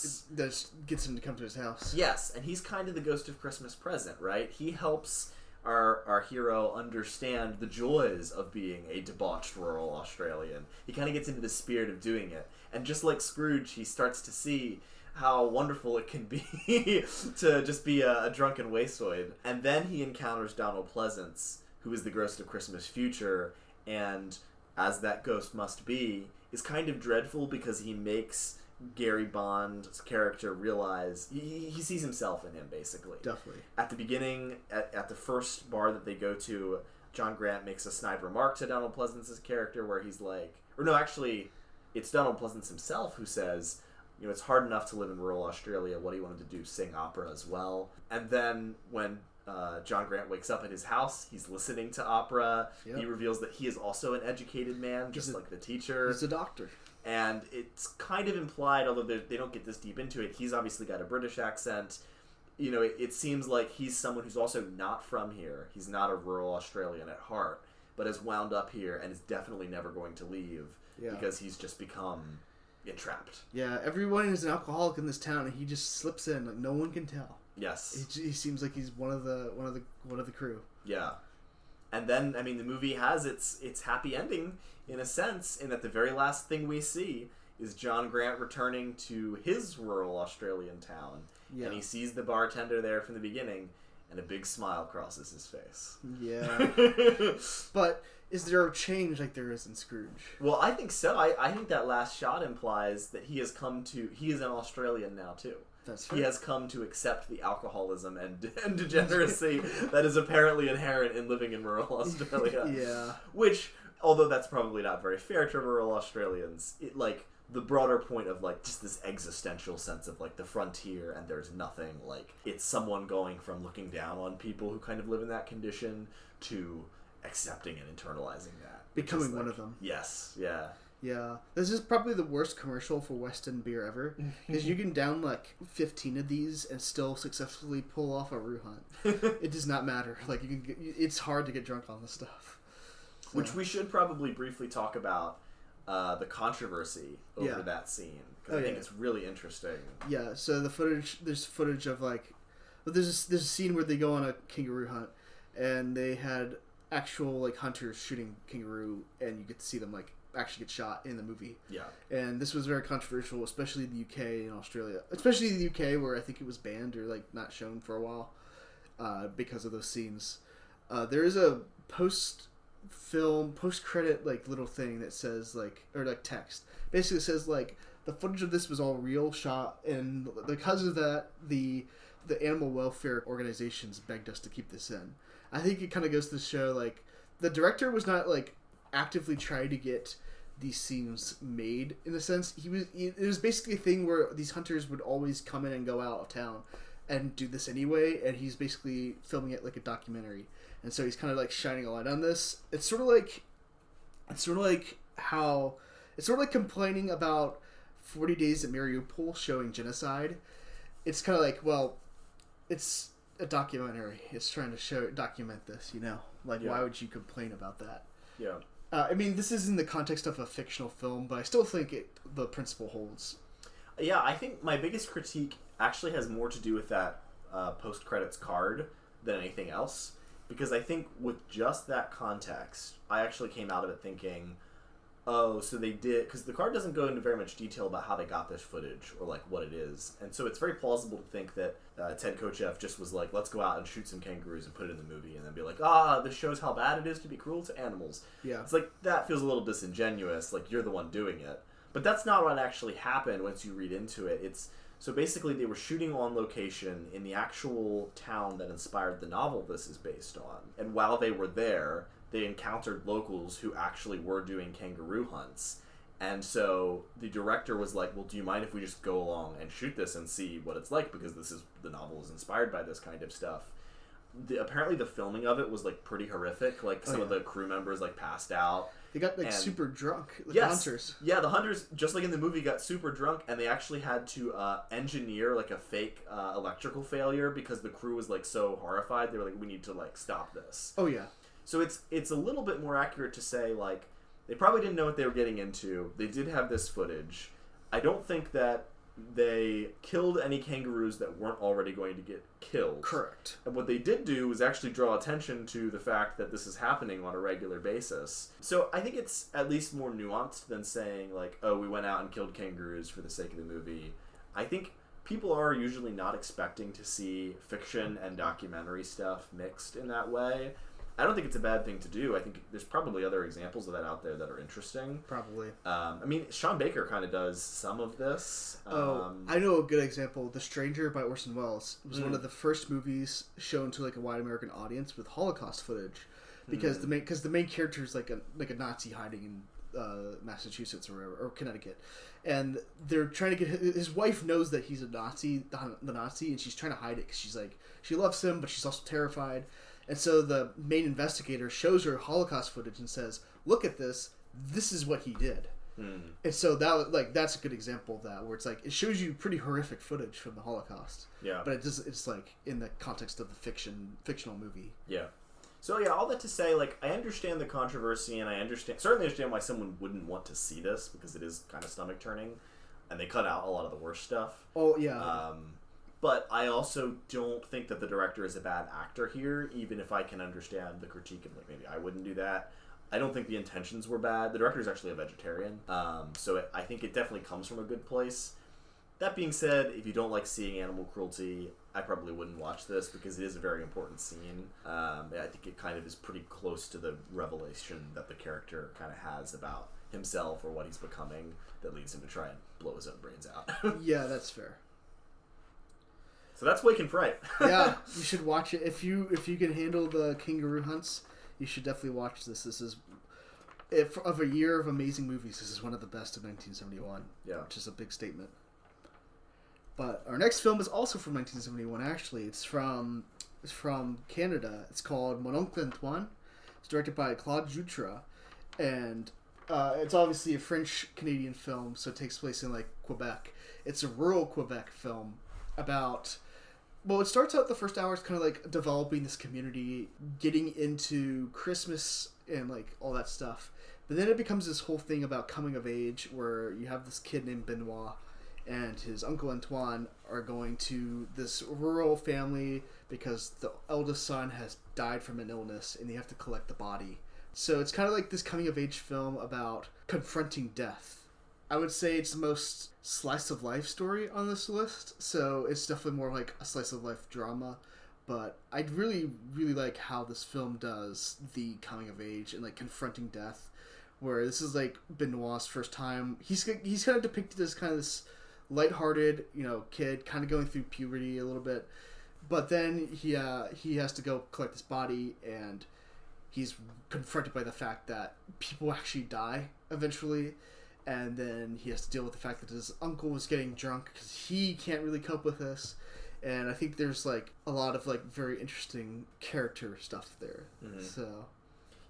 gets him to come to his house. Yes, and he's kind of the ghost of Christmas present, right? He helps our hero understand the joys of being a debauched rural Australian. He kind of gets into the spirit of doing it. And just like Scrooge, he starts to see how wonderful it can be to just be a drunken wasteoid. And then he encounters Donald Pleasance, who is the ghost of Christmas future, and as that ghost must be, is kind of dreadful because he makes Gary Bond's character realize he sees himself in him, basically. Definitely. At the beginning, at the first bar that they go to, John Grant makes a snide remark to Donald Pleasance's character where he's like, or no, actually, it's Donald Pleasance himself who says, you know, it's hard enough to live in rural Australia. What he wanted to do, sing opera as well. And then when John Grant wakes up at his house, he's listening to opera. Yep. He reveals that he is also an educated man, just like the teacher. He's a doctor. And it's kind of implied, although they don't get this deep into it, he's obviously got a British accent. You know, it seems like he's someone who's also not from here. He's not a rural Australian at heart, but has wound up here and is definitely never going to leave. because he's just become entrapped. Yeah, everyone is an alcoholic in this town, and he just slips in. Like, no one can tell. Yes, he seems like he's one of the crew. Yeah, and then I mean the movie has its happy ending in a sense, in that the very last thing we see is John Grant returning to his rural Australian town, and he sees the bartender there from the beginning, and a big smile crosses his face. Yeah, but is there a change like there is in Scrooge? Well, I think so. I think that last shot implies that he is an Australian now too. That's fair. He has come to accept the alcoholism and degeneracy that is apparently inherent in living in rural Australia. Yeah. Which, although that's probably not very fair to rural Australians, the broader point of just this existential sense of the frontier and there's nothing, it's someone going from looking down on people who kind of live in that condition to accepting and internalizing that. Becoming one of them. Yes, yeah. Yeah. This is probably the worst commercial for Weston beer ever. Because you can down 15 of these and still successfully pull off a roo hunt. It does not matter. It's hard to get drunk on this stuff. So. Which we should probably briefly talk about the controversy over that scene. Because I think it's really interesting. Yeah, so there's footage of there's a scene where they go on a kangaroo hunt and they had actual hunters shooting kangaroo, and you get to see them actually get shot in the movie. Yeah. And this was very controversial, especially in the UK and Australia. Especially in the UK, where I think it was banned or not shown for a while because of those scenes. There is a post-credit little thing that says text. Basically it says the footage of this was all real shot, and because of that the animal welfare organizations begged us to keep this in. I think it kind of goes to show the director was not actively trying to get these scenes made in a sense. It was basically a thing where these hunters would always come in and go out of town and do this anyway, and he's basically filming it like a documentary, and so he's kind of shining a light on this. It's sort of like complaining about 40 Days at Mariupol showing genocide. It's kind of it's a documentary. It's trying to document this, why would you complain about that? Yeah. I mean, this is in the context of a fictional film, but I still think the principle holds. Yeah, I think my biggest critique actually has more to do with that post-credits card than anything else. Because I think with just that context, I actually came out of it thinking, oh, so they did... Because the card doesn't go into very much detail about how they got this footage or what it is. And so it's very plausible to think that Ted Kotcheff just was let's go out and shoot some kangaroos and put it in the movie, and then be this shows how bad it is to be cruel to animals. Yeah. It's that feels a little disingenuous, you're the one doing it. But that's not what actually happened once you read into it. So basically they were shooting on location in the actual town that inspired the novel this is based on. And while they were there, they encountered locals who actually were doing kangaroo hunts. And so the director was well, do you mind if we just go along and shoot this and see what it's like? Because the novel is inspired by this kind of stuff. Apparently the filming of it was pretty horrific. Some of the crew members passed out. They got super drunk. The hunters. Yeah, the hunters, just like in the movie, got super drunk, and they actually had to engineer a fake electrical failure because the crew was so horrified. They were we need to stop this. Oh yeah. So it's a little bit more accurate to say they probably didn't know what they were getting into. They did have this footage. I don't think that they killed any kangaroos that weren't already going to get killed. Correct. And what they did do was actually draw attention to the fact that this is happening on a regular basis. So I think it's at least more nuanced than saying oh, we went out and killed kangaroos for the sake of the movie. I think people are usually not expecting to see fiction and documentary stuff mixed in that way. I don't think it's a bad thing to do. I think there's probably other examples of that out there that are interesting. Probably. I mean, Sean Baker kind of does some of this. I know a good example. The Stranger by Orson Welles was one of the first movies shown to a wide American audience with Holocaust footage, because the main character is like a Nazi hiding in Massachusetts or wherever, or Connecticut, and they're trying to get his wife knows that he's a Nazi, the Nazi, and she's trying to hide it because she loves him, but she's also terrified. And so the main investigator shows her Holocaust footage and says, "Look at this. This is what he did." And so that's a good example of that, where it's it shows you pretty horrific footage from the Holocaust. Yeah. But it's in the context of the fictional movie. Yeah. So yeah, all that to say, like, I understand the controversy, and certainly understand why someone wouldn't want to see this, because it is kind of stomach turning, and they cut out a lot of the worst stuff. Oh yeah. But I also don't think that the director is a bad actor here, even if I can understand the critique of, like, maybe I wouldn't do that. I don't think the intentions were bad. The director is actually a vegetarian, so I think it definitely comes from a good place. That being said, if you don't like seeing animal cruelty, I probably wouldn't watch this, because it is a very important scene. I think it kind of is pretty close to the revelation that the character kind of has about himself or what he's becoming that leads him to try and blow his own brains out. Yeah, that's fair. So that's Walken Fright. Yeah, you should watch it. If you can handle the kangaroo hunts, you should definitely watch this. This is, of a year of amazing movies, this is one of the best of 1971. Yeah. Which is a big statement. But our next film is also from 1971, actually. It's from Canada. It's called Mon Oncle Antoine. It's directed by Claude Jutra. And it's obviously a French-Canadian film, so it takes place in, like, Quebec. It's a rural Quebec film about... Well, it starts out the first hour is kind of like developing this community, getting into Christmas and, like, all that stuff. But then it becomes this whole thing about coming of age, where you have this kid named Benoit and his uncle Antoine are going to this rural family because the eldest son has died from an illness and they have to collect the body. So it's kind of like this coming of age film about confronting death. I would say it's the most slice of life story on this list, so it's definitely more like a slice of life drama. But I really, really like how this film does the coming of age and, like, confronting death, where this is, like, Benoit's first time. He's kind of depicted as kind of this lighthearted, kid, kind of going through puberty a little bit, but then he has to go collect his body, and he's confronted by the fact that people actually die eventually, and then he has to deal with the fact that his uncle was getting drunk because he can't really cope with this, and I think there's, like, a lot of, like, very interesting character stuff there. Mm-hmm. So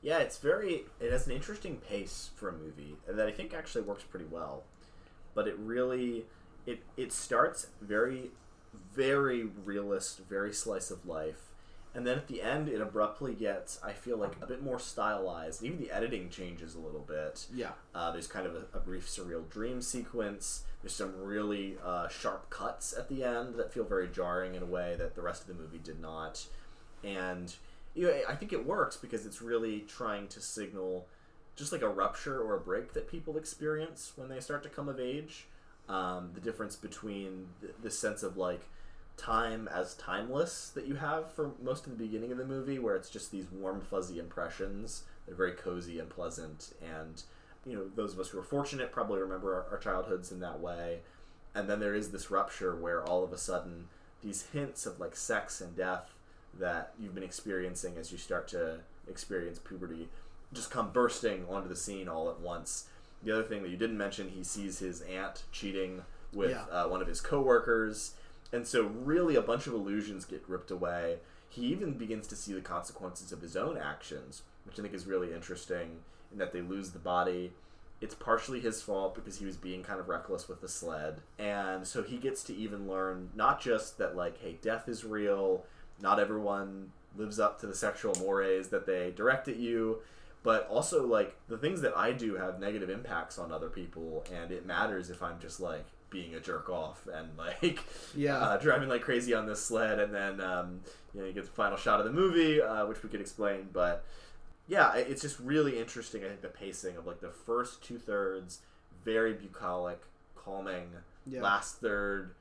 yeah, it has an interesting pace for a movie that I think actually works pretty well, but it really It starts very, very realist, very slice of life, and then at the end it abruptly gets, I feel like, a bit more stylized. Even the editing changes a little bit. Yeah. There's kind of a brief surreal dream sequence. There's some really sharp cuts at the end that feel very jarring in a way that the rest of the movie did not. And I think it works because it's really trying to signal just like a rupture or a break that people experience when they start to come of age. The difference between the sense of, like, time as timeless that you have for most of the beginning of the movie, where it's just these warm, fuzzy impressions. They're very cozy and pleasant, and those of us who are fortunate probably remember our childhoods in that way. And then there is this rupture where all of a sudden these hints of, like, sex and death that you've been experiencing as you start to experience puberty just come bursting onto the scene all at once. The other thing that you didn't mention, he sees his aunt cheating with one of his coworkers, and so really a bunch of illusions get ripped away. He even begins to see the consequences of his own actions, which I think is really interesting, in that they lose the body. It's partially his fault because he was being kind of reckless with the sled, and so he gets to even learn not just that, like, hey, death is real, not everyone lives up to the sexual mores that they direct at you, but also, like, the things that I do have negative impacts on other people, and it matters if I'm just, like, being a jerk off and, like, driving like crazy on this sled, and then you get the final shot of the movie, which we could explain. But yeah, it's just really interesting. I think the pacing of, like, the first 2/3 very bucolic, calming, last third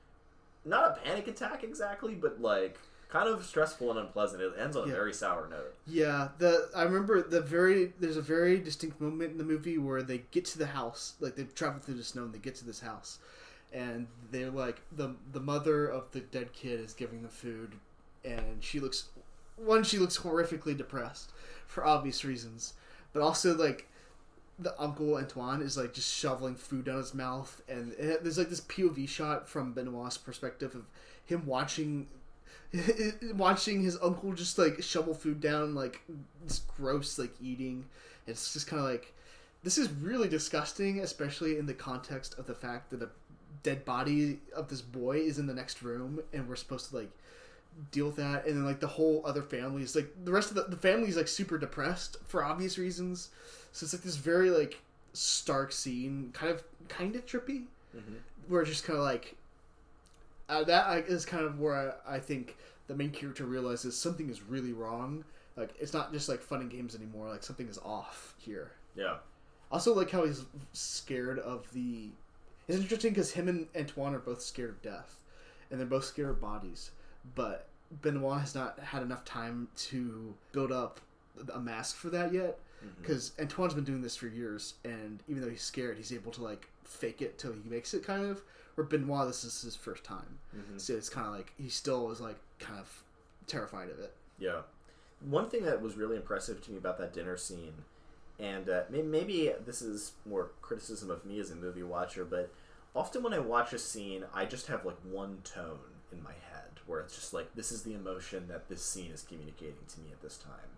not a panic attack exactly, but, like, kind of stressful and unpleasant. It ends on a very sour note. Yeah, I remember there's a very distinct moment in the movie where they get to the house, like, they travel through the snow and they get to this house, and they're like, the mother of the dead kid is giving the food, and she looks horrifically depressed for obvious reasons, but also, like, the uncle Antoine is, like, just shoveling food down his mouth, and there's, like, this POV shot from Benoit's perspective of him watching his uncle just, like, shovel food down, like, this gross, like, eating. It's just kind of like, this is really disgusting, especially in the context of the fact that a dead body of this boy is in the next room, and we're supposed to, like, deal with that, and then like the whole other family is like the rest of the family is like super depressed for obvious reasons. So it's like this very like stark scene, kind of trippy, where it's just kind of like that is kind of where I think the main character realizes something is really wrong. Like it's not just like fun and games anymore. Like something is off here. Yeah. Also, like how he's scared of the. It's interesting because him and Antoine are both scared of death, and they're both scared of bodies. But Benoit has not had enough time to build up a mask for that yet, because Antoine's been doing this for years, and even though he's scared, he's able to like fake it till he makes it kind of. Where Benoit, this is his first time, so it's kind of like he still is like kind of terrified of it. Yeah. One thing that was really impressive to me about that dinner scene, and maybe this is more criticism of me as a movie watcher, but often when I watch a scene, I just have like one tone in my head, where it's just like, this is the emotion that this scene is communicating to me at this time.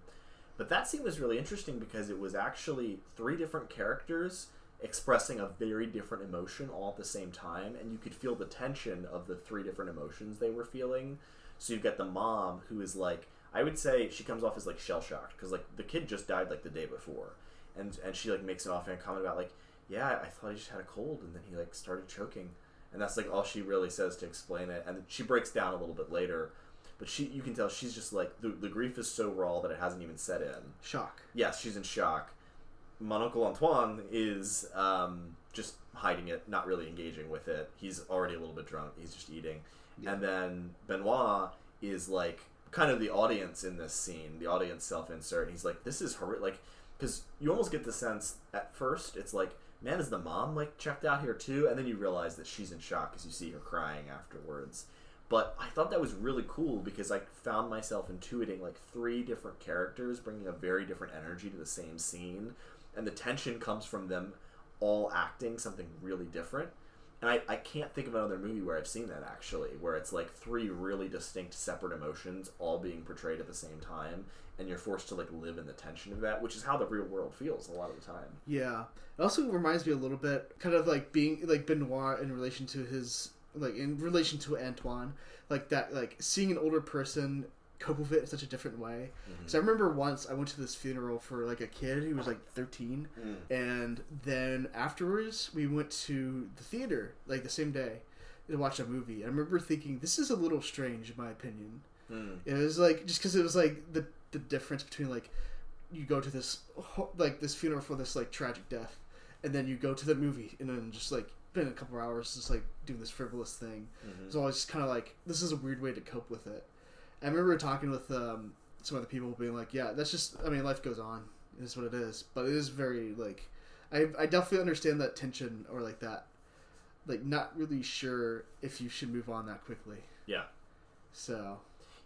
But that scene was really interesting because it was actually 3 different characters expressing a very different emotion all at the same time, and you could feel the tension of the 3 different emotions they were feeling. So you've got the mom, who is like, I would say she comes off as like shell-shocked, because like the kid just died like the day before, and she like makes an offhand comment about like, yeah, I thought he just had a cold, and then he like started choking, and that's like all she really says to explain it. And she breaks down a little bit later, but you can tell she's just like, the grief is so raw that it hasn't even set in. Shock. Yes, she's in shock. Mon Uncle Antoine is just hiding it, not really engaging with it. He's already a little bit drunk. He's just eating. Yeah. And then Benoit is like kind of the audience in this scene, the audience self-insert. And he's like, this is horrific. Like, because you almost get the sense at first, it's like, man, is the mom like checked out here too? And then you realize that she's in shock because you see her crying afterwards. But I thought that was really cool because I found myself intuiting like 3 different characters bringing a very different energy to the same scene. And the tension comes from them all acting something really different. And I can't think of another movie where I've seen that, actually, where it's like 3 really distinct separate emotions all being portrayed at the same time, and you're forced to like live in the tension of that, which is how the real world feels a lot of the time. Yeah. It also reminds me a little bit, kind of like being like Benoit in relation to his, like in relation to Antoine, like that, like seeing an older person cope with it in such a different way. So I remember once I went to this funeral for like a kid who was like 13, and then afterwards we went to the theater like the same day to watch a movie. I remember thinking, this is a little strange in my opinion. It was like, just because it was like the difference between like you go to this like this funeral for this like tragic death, and then you go to the movie and then just like spend a couple hours just like doing this frivolous thing. It's always just kind of like, this is a weird way to cope with it. I remember talking with some other people being like, yeah, that's just, I mean, life goes on. It is what it is. But it is very, like, I definitely understand that tension, or like that, like, not really sure if you should move on that quickly. Yeah. So.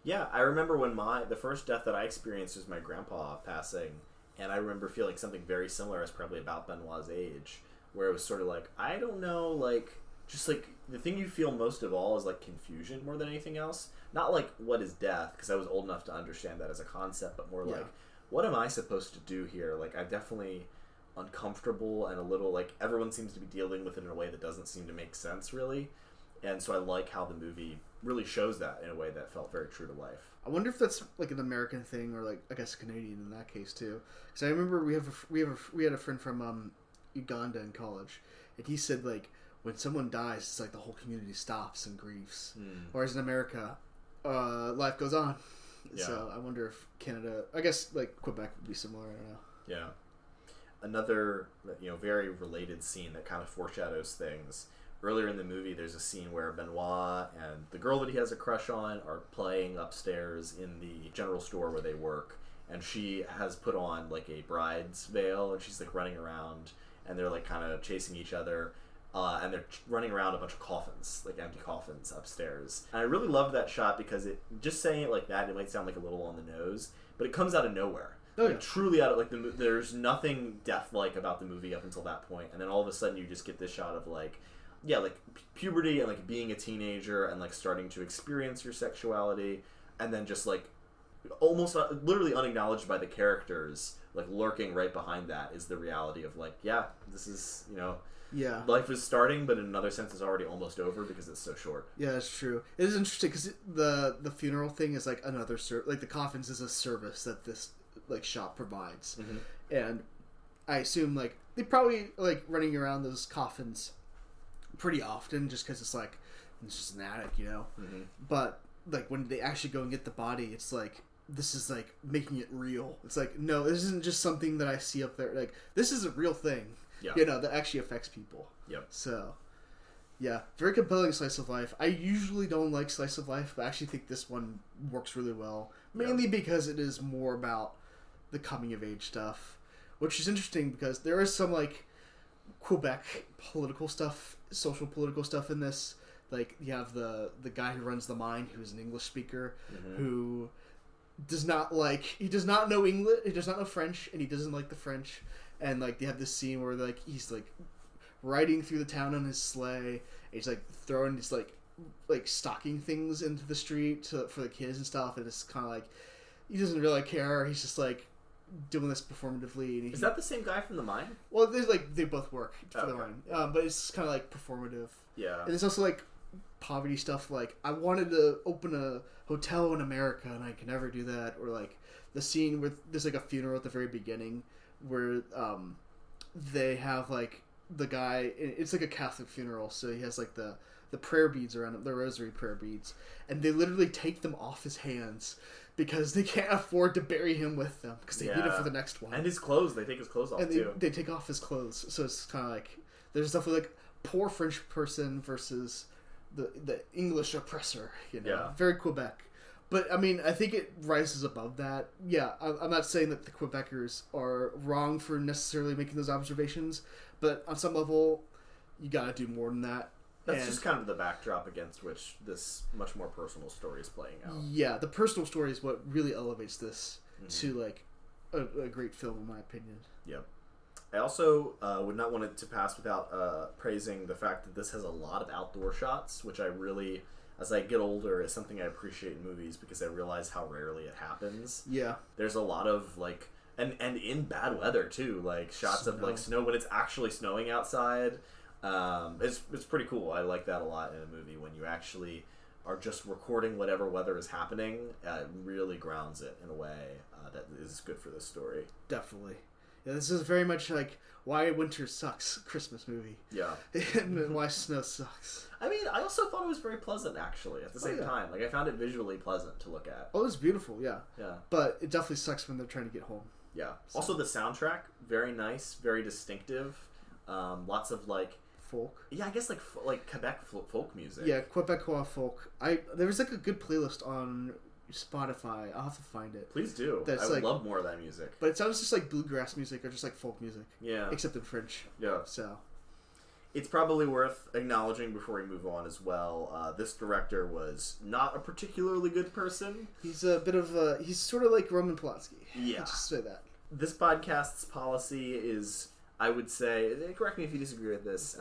Yeah, I remember when the first death that I experienced was my grandpa passing, and I remember feeling something very similar. As probably about Benoit's age, where it was sort of like, I don't know, like, just like, the thing you feel most of all is like confusion more than anything else. Not like, what is death, because I was old enough to understand that as a concept, but more like, what am I supposed to do here? Like, I'm definitely uncomfortable and a little, like, everyone seems to be dealing with it in a way that doesn't seem to make sense, really. And so I like how the movie really shows that in a way that felt very true to life. I wonder if that's like an American thing, or like, I guess Canadian in that case too. Because I remember we had a friend from Uganda in college, and he said like, when someone dies, it's like the whole community stops and grieves. Whereas in America, life goes on. Yeah. So I wonder if Canada, I guess like Quebec would be similar. I don't know. Yeah. Another, very related scene that kind of foreshadows things. Earlier in the movie, there's a scene where Benoit and the girl that he has a crush on are playing upstairs in the general store where they work, and she has put on like a bride's veil, and she's like running around, and they're like kind of chasing each other. And they're running around a bunch of coffins, like empty coffins upstairs. And I really loved that shot because just saying it like that, it might sound like a little on the nose, but it comes out of nowhere. Like, truly out of, like, there's nothing death-like about the movie up until that point. And then all of a sudden you just get this shot of, like, like puberty and, like, being a teenager and, like, starting to experience your sexuality. And then just, like, almost literally unacknowledged by the characters, like, lurking right behind that is the reality of, like, yeah, this is, Yeah. Life is starting, but in another sense, it's already almost over because it's so short. Yeah, that's true. It is interesting because the funeral thing is like another like the coffins is a service that this like shop provides, and I assume like they probably like running around those coffins pretty often just because it's just an attic, you know. But like when they actually go and get the body, it's like this is like making it real. It's like, no, this isn't just something that I see up there. Like this is a real thing, you know, that actually affects people. So yeah, very compelling slice of life. I usually don't like slice of life, but I actually think this one works really well, mainly because it is more about the coming of age stuff, which is interesting because there is some like Quebec political stuff, social political stuff in this. Like you have the guy who runs the mine, who's an English speaker, who does not know English, he does not know French, and he doesn't like the French. And like they have this scene where like he's like riding through the town on his sleigh, and he's like throwing these like stocking things into the street for the kids and stuff, and it's kind of like he doesn't really care. He's just like doing this performatively. And is that the same guy from the mine? Well, they both work for the mine, but it's kind of like performative. Yeah, and it's also like poverty stuff. Like I wanted to open a hotel in America, and I can never do that. Or like the scene where there's like a funeral at the very beginning, where they have like the guy. It's like a Catholic funeral, so he has like the prayer beads around him, the rosary prayer beads, and they literally take them off his hands because they can't afford to bury him with them because they need it for the next one. And his clothes, they take his clothes off too. They take off his clothes, so it's kind of like there's definitely like poor French person versus the English oppressor, you know. Yeah. Very Quebec. But, I mean, I think it rises above that. Yeah, I'm not saying that the Quebecers are wrong for necessarily making those observations, but on some level, you gotta do more than that. That's just kind of the backdrop against which this much more personal story is playing out. Yeah, the personal story is what really elevates this to, like, a great film, in my opinion. Yep. I also would not want it to pass without praising the fact that this has a lot of outdoor shots, which I really, as I get older, is something I appreciate in movies because I realize how rarely it happens. Yeah. There's a lot of, like, and in bad weather, too, like, shots of, like, snow when it's actually snowing outside. It's pretty cool. I like that a lot in a movie when you actually are just recording whatever weather is happening. It really grounds it in a way that is good for this story. Definitely. Yeah, this is very much like why winter sucks Christmas movie. Yeah. And why snow sucks. I mean, I also thought it was very pleasant, actually, at the same time. Like, I found it visually pleasant to look at. Oh, it was beautiful, yeah. Yeah. But it definitely sucks when they're trying to get home. Yeah. So. Also, the soundtrack, very nice, very distinctive. Lots of, like... folk. Yeah, I guess, like Quebec folk music. Yeah, Quebecois folk. There was, like, a good playlist on Spotify. I'll have to find it. Please do. I would love more of that music. But it sounds just like bluegrass music or just like folk music. Yeah. Except in French. Yeah. So. It's probably worth acknowledging before we move on as well. This director was not a particularly good person. He's a bit of a... He's sort of like Roman Polanski. Yeah. Let's just say that. This podcast's policy is, I would say... Correct me if you disagree with this.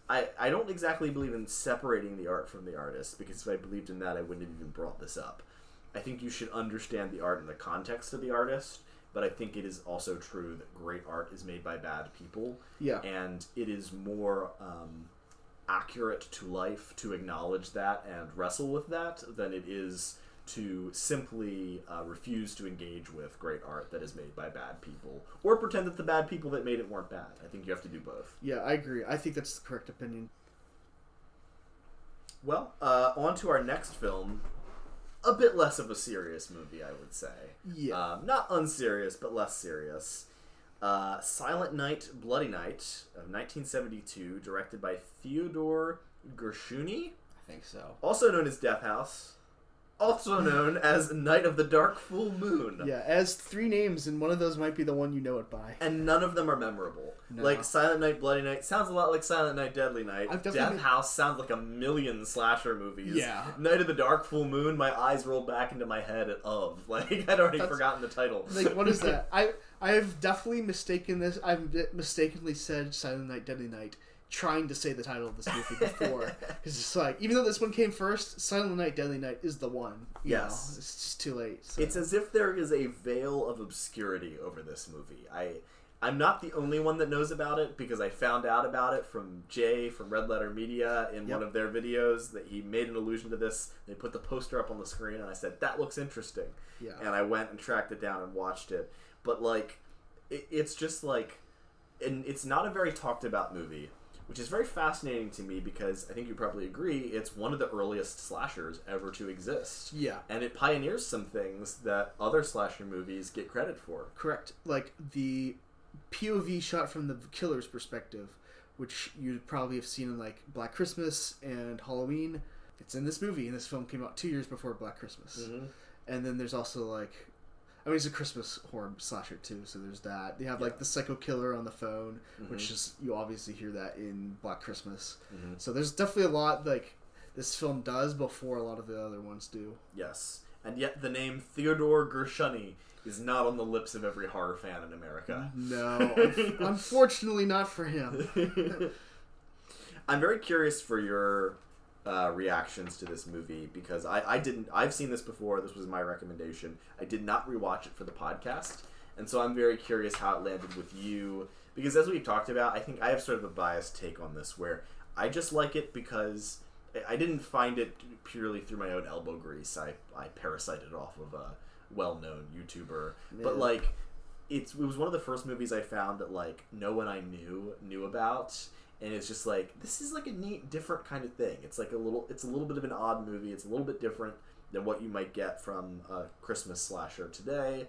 I don't exactly believe in separating the art from the artist, because if I believed in that, I wouldn't have even brought this up. I think you should understand the art in the context of the artist, but I think it is also true that great art is made by bad people. Yeah. And it is more accurate to life to acknowledge that and wrestle with that than it is to simply refuse to engage with great art that is made by bad people, or pretend that the bad people that made it weren't bad. I think you have to do both. Yeah, I agree. I think that's the correct opinion. Well, on to our next film. A bit less of a serious movie, I would say. Yeah. Not unserious, but less serious. Silent Night, Bloody Night of 1972, directed by Theodore Gershuni. I think so. Also known as Death House. Also known as Night of the Dark Full Moon. Yeah, as 3 names, and one of those might be the one you know it by. And none of them are memorable. No. Like, Silent Night, Bloody Night sounds a lot like Silent Night, Deadly Night. Death House sounds like a million slasher movies. Yeah. Night of the Dark Full Moon, my eyes rolled back into my head at of. Like, I'd already forgotten the title. Like, what is that? I've definitely mistaken this. I've mistakenly said Silent Night, Deadly Night, trying to say the title of this movie before, because it's like, even though this one came first, Silent Night, Deadly Night is the one. You know, it's just too late. So. It's as if there is a veil of obscurity over this movie. I'm not the only one that knows about it, because I found out about it from Jay from Red Letter Media in one of their videos, that he made an allusion to this. They put the poster up on the screen, and I said, that looks interesting. Yeah. And I went and tracked it down and watched it. But, like, it's just, like... And it's not a very talked about movie, which is very fascinating to me, because I think you probably agree, it's one of the earliest slashers ever to exist. Yeah. And it pioneers some things that other slasher movies get credit for. Correct. Like, the POV shot from the killer's perspective, which you'd probably have seen in, like, Black Christmas and Halloween. It's in this movie, and this film came out 2 years before Black Christmas. Mm-hmm. And then there's also, like... I mean, it's a Christmas horror slasher, too, so there's that. They have, like, the psycho killer on the phone, which is... You obviously hear that in Black Christmas. Mm-hmm. So there's definitely a lot, like, this film does before a lot of the other ones do. Yes. And yet the name Theodore Gershuni is not on the lips of every horror fan in America. No. Unfortunately not for him. I'm very curious for your reactions to this movie, because I've seen this before. This was my recommendation. I did not rewatch it for the podcast, and so I'm very curious how it landed with you, because as we've talked about, I think I have sort of a biased take on this, where I just like it because I didn't find it purely through my own elbow grease. I parasited off of a well-known YouTuber, but like it was one of the first movies I found that like no one I knew about, and it's just like, this is like a neat, different kind of thing. It's like it's a little bit of an odd movie. It's a little bit different than what you might get from a Christmas slasher today,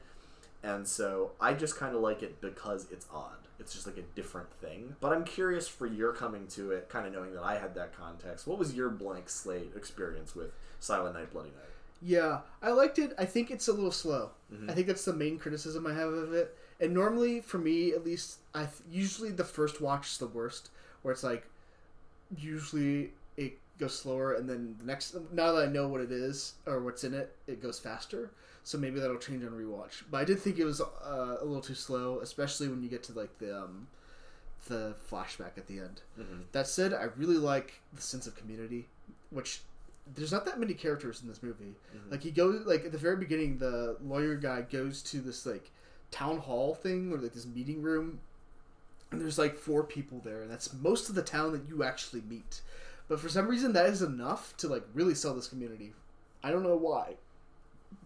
and so I just kind of like it because it's odd. It's just like a different thing. But I'm curious for your coming to it, kind of knowing that I had that context. What was your blank slate experience with Silent Night, Bloody Night? Yeah, I liked it. I think it's a little slow. Mm-hmm. I think that's the main criticism I have of it. And normally, for me at least, usually the first watch is the worst, where it's like, usually it goes slower, and then the next, now that I know what it is, or what's in it, it goes faster. So maybe that'll change on rewatch. But I did think it was a little too slow, especially when you get to like the flashback at the end. Mm-hmm. That said, I really like the sense of community, which there's not that many characters in this movie. Mm-hmm. Like, he goes, like, at the very beginning, the lawyer guy goes to this, like, town hall thing, or, like, this meeting room, and there's, like, 4 people there, and that's most of the town that you actually meet. But for some reason, that is enough to, like, really sell this community. I don't know why.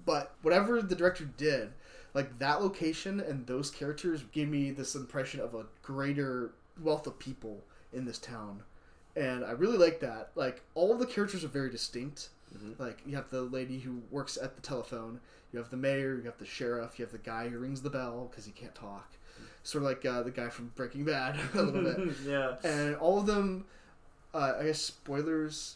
But whatever the director did, like, that location and those characters gave me this impression of a greater wealth of people in this town. And I really like that. Like, all of the characters are very distinct. Mm-hmm. Like, you have the lady who works at the telephone. You have the mayor. You have the sheriff. You have the guy who rings the bell because he can't talk. Sort of like the guy from Breaking Bad a little bit. Yeah. And all of them, I guess spoilers,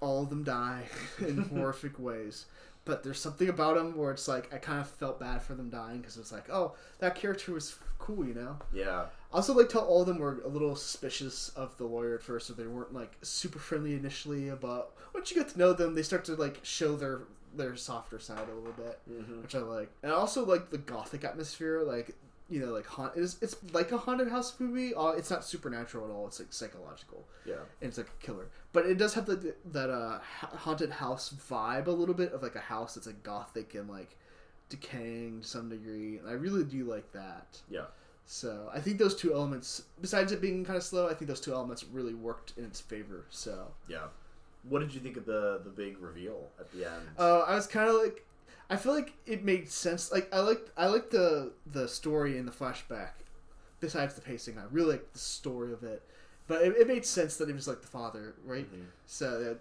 all of them die in horrific ways. But there's something about them where it's like, I kind of felt bad for them dying, because it's like, oh, that character was cool, you know? Yeah. I also liked how all of them were a little suspicious of the lawyer at first, so they weren't, like, super friendly initially, but once you get to know them, they start to, like, show their softer side a little bit, which I like. And I also like the gothic atmosphere, like, you know, like, it's like a haunted house movie. It's not supernatural at all. It's, like, psychological. Yeah. And it's, like, a killer. But it does have that haunted house vibe a little bit, of, like, a house that's, like, gothic and, like, decaying to some degree. And I really do like that. Yeah. So I think those two elements, besides it being kind of slow, I think those two elements really worked in its favor. So yeah. What did you think of the big reveal at the end? I was kind of like, I feel like it made sense. Like, I liked the story in the flashback. Besides the pacing, I really liked the story of it. But it made sense that he was like the father, right? Mm-hmm. So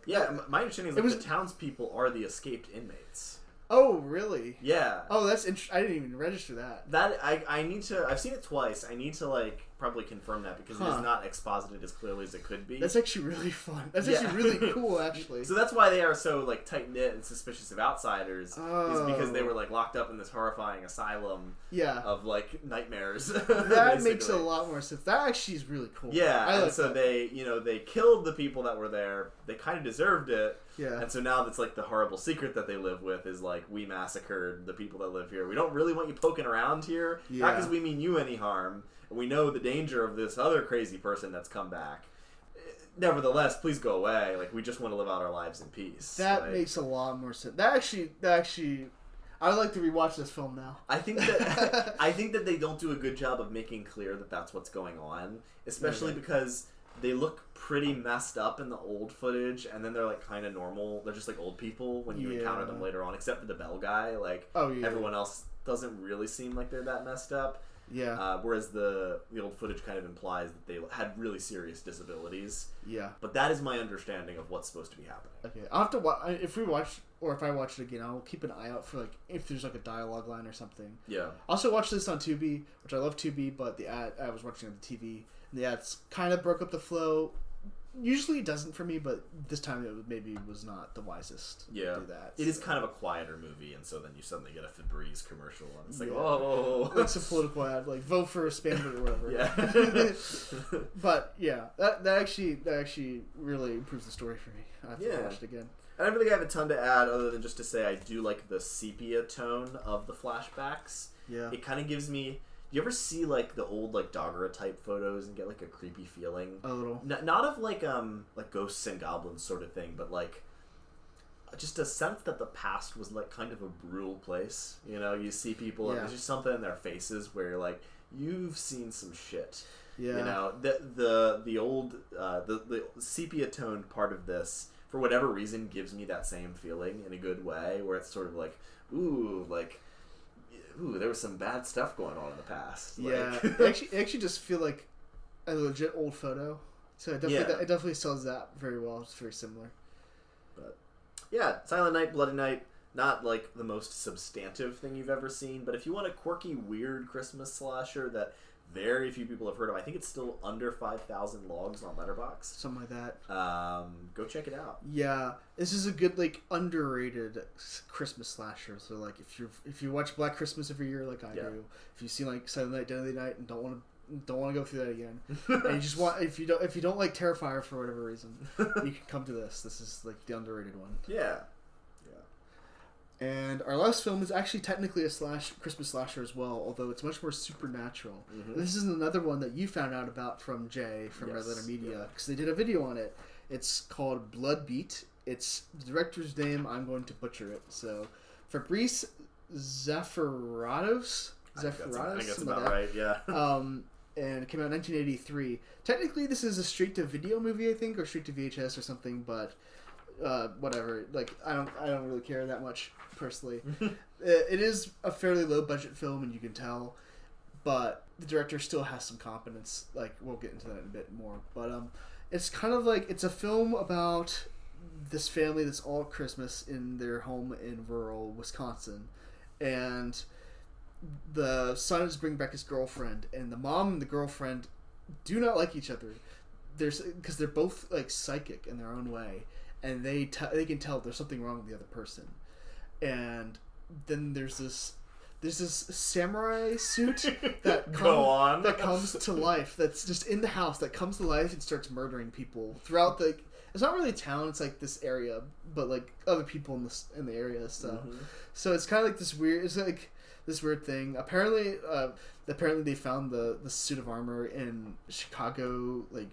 my understanding is that the townspeople are the escaped inmates. Oh, really? Yeah. Oh, that's interesting. I didn't even register that. I need to... I've seen it twice. I need to, like, probably confirm that, because it is not exposited as clearly as it could be. That's actually really fun. That's actually really cool, actually. So that's why they are so, like, tight-knit and suspicious of outsiders, is because they were, like, locked up in this horrifying asylum of, like, nightmares. That makes a lot more sense. That actually is really cool. Yeah, and so they killed the people that were there. They kind of deserved it. Yeah. And so now that's like the horrible secret that they live with is like, we massacred the people that live here. We don't really want you poking around here. Yeah. Not because we mean you any harm. And we know the danger of this other crazy person that's come back. Nevertheless, please go away. Like, we just want to live out our lives in peace. That makes a lot more sense. That actually, I would like to rewatch this film now. I think that they don't do a good job of making clear that that's what's going on, especially because they look pretty messed up in the old footage, and then they're like kind of normal. They're just like old people when you encounter them later on, except for the bell guy. Like everyone else doesn't really seem like they're that messed up. Yeah. Whereas the old footage kind of implies that they had really serious disabilities. Yeah. But that is my understanding of what's supposed to be happening. Okay, I'll have to watch. If I watch it again, I'll keep an eye out for like if there's like a dialogue line or something. Yeah. I also watched this on Tubi, which I love Tubi, but the ad I was watching on the TV, and the ads kind of broke up the flow. Usually it doesn't for me, but this time it maybe was not the wisest to do that. It is kind of a quieter movie, and so then you suddenly get a Febreze commercial, and it's like, whoa. Like some political ad, like vote for a Spaniard or whatever. Yeah. But yeah, that actually really improves the story for me. I have to watch it again. I don't really have a ton to add other than just to say I do like the sepia tone of the flashbacks. Yeah. It kind of gives me... You ever see like the old like Doggerah type photos and get like a creepy feeling? A little. Not of like ghosts and goblins sort of thing, but like just a sense that the past was like kind of a brutal place. You know, you see people and there's just something in their faces where you're like, you've seen some shit. Yeah. You know, the old the sepia toned part of this for whatever reason gives me that same feeling in a good way, where it's sort of like, ooh, there was some bad stuff going on in the past. Yeah, it actually just feel like a legit old photo. So it definitely sells that very well. It's very similar. But yeah, Silent Night, Bloody Night, not like the most substantive thing you've ever seen, but if you want a quirky, weird Christmas slasher that very few people have heard of, I think it's still under 5,000 logs on Letterboxd. Something like that. Go check it out. Yeah, this is a good underrated Christmas slasher. So if you watch Black Christmas every year like I do, if you see like Silent Night, Deadly Night, and don't want to go through that again, and you just want if you don't like Terrifier for whatever reason, you can come to this. This is like the underrated one. Yeah. And our last film is actually technically a Christmas slasher as well, although it's much more supernatural. Mm-hmm. This is another one that you found out about from Jay from Red Letter Media, because they did a video on it. It's called Blood Beat. It's the director's name. I'm going to butcher it. So, Fabrice Zeffiratos. I guess about right, yeah. And it came out in 1983. Technically, this is a straight-to-video movie, I think, or straight-to-VHS or something, but... whatever. Like I don't really care that much personally. It is a fairly low budget film, and you can tell, but the director still has some competence. Like we'll get into that in a bit more. But it's kind of like it's a film about this family that's all Christmas in their home in rural Wisconsin, and the son is bringing back his girlfriend, and the mom and the girlfriend do not like each other. Because they're both like psychic in their own way. And they can tell there's something wrong with the other person, and then there's this samurai suit that comes to life. That's just in the house that comes to life and starts murdering people throughout the. It's not really a town. It's like this area, but like other people in the area. So it's kind of like this weird. It's like this weird thing. Apparently they found the suit of armor in Chicago, like.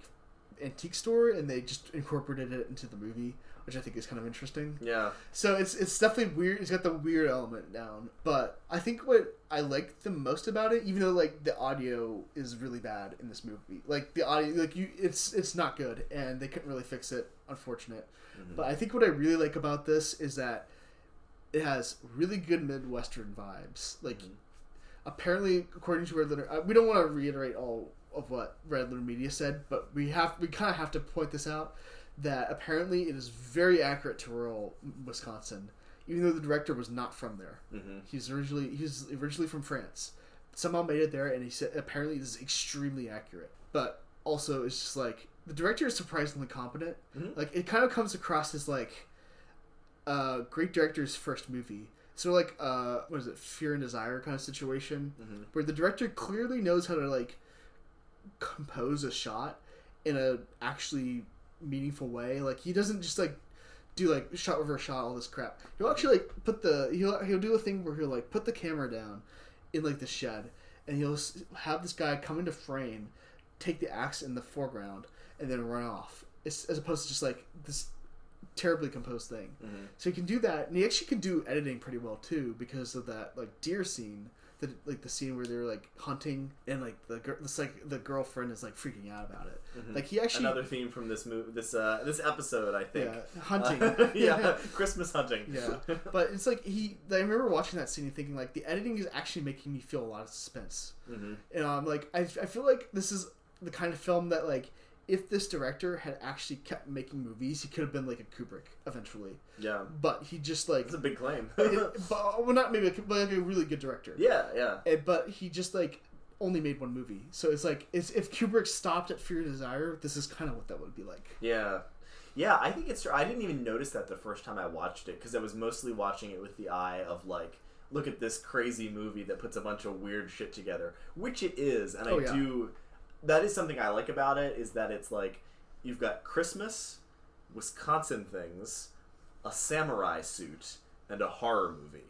Antique store, and they just incorporated it into the movie, which I think is kind of interesting. Yeah. So it's definitely weird. It's got the weird element down, but I think what I like the most about it, even though like the audio is really bad in this movie, like the audio, it's not good, and they couldn't really fix it. Unfortunate. Mm-hmm. But I think what I really like about this is that it has really good Midwestern vibes. Like, apparently, according to Red Letter, we don't want to reiterate all of what Red Letter Media said, but we kind of have to point this out, that apparently it is very accurate to rural Wisconsin, even though the director was not from there. Mm-hmm. He's originally from France. Somehow made it there, and he said apparently this is extremely accurate. But also, it's just like the director is surprisingly competent. Mm-hmm. Like it kind of comes across as like great director's first movie. So like what is it, Fear and Desire kind of situation, where the director clearly knows how to like compose a shot in a actually meaningful way. Like he doesn't just like do like shot reverse shot all this crap. He'll actually like he'll do a thing where he'll like put the camera down in like the shed, and he'll have this guy come into frame, take the axe in the foreground, and then run off. As opposed to just like this terribly composed thing. Mm-hmm. So he can do that, and he actually can do editing pretty well too because of that like deer scene. The scene where they're like hunting and like the girlfriend is like freaking out about it. Mm-hmm. Like he actually another theme from this movie, this episode, I think. Yeah, hunting. Christmas hunting. Yeah, but it's like I remember watching that scene and thinking like the editing is actually making me feel a lot of suspense. Mm-hmm. And like I feel like this is the kind of film that like if this director had actually kept making movies, he could have been like a Kubrick eventually. Yeah. But he just like... That's a big claim. well, not maybe, but like a really good director. Yeah, yeah. But he just like only made one movie. So it's like, if Kubrick stopped at Fear and Desire, this is kind of what that would be like. Yeah. Yeah, I think it's... I didn't even notice that the first time I watched it, because I was mostly watching it with the eye of like, look at this crazy movie that puts a bunch of weird shit together. Which it is, and I do... That is something I like about it, is that it's like, you've got Christmas, Wisconsin things, a samurai suit, and a horror movie,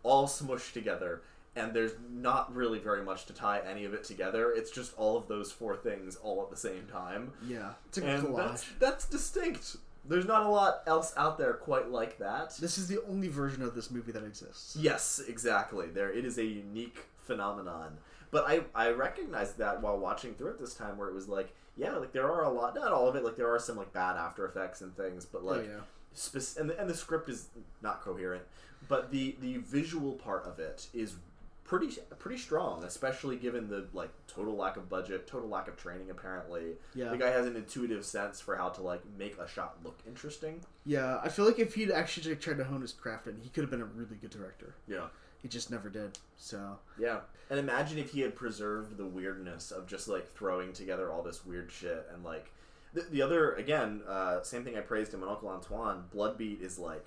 all smushed together, and there's not really very much to tie any of it together. It's just all of those four things all at the same time. Yeah, it's a collage. That's distinct. There's not a lot else out there quite like that. This is the only version of this movie that exists. Yes, exactly. It is a unique phenomenon. But I recognized that while watching through it this time, where it was like, yeah, like there are a lot, not all of it, like there are some like bad After Effects and things, but like, and the script is not coherent, but the visual part of it is pretty strong, especially given the like total lack of budget, total lack of training. Apparently, the guy has an intuitive sense for how to like make a shot look interesting. Yeah, I feel like if he'd actually tried to hone his craft, he could have been a really good director. Yeah. He just never did. So yeah, and imagine if he had preserved the weirdness of just like throwing together all this weird shit, and like the other again, same thing I praised him on Uncle Antoine. Bloodbeat is like,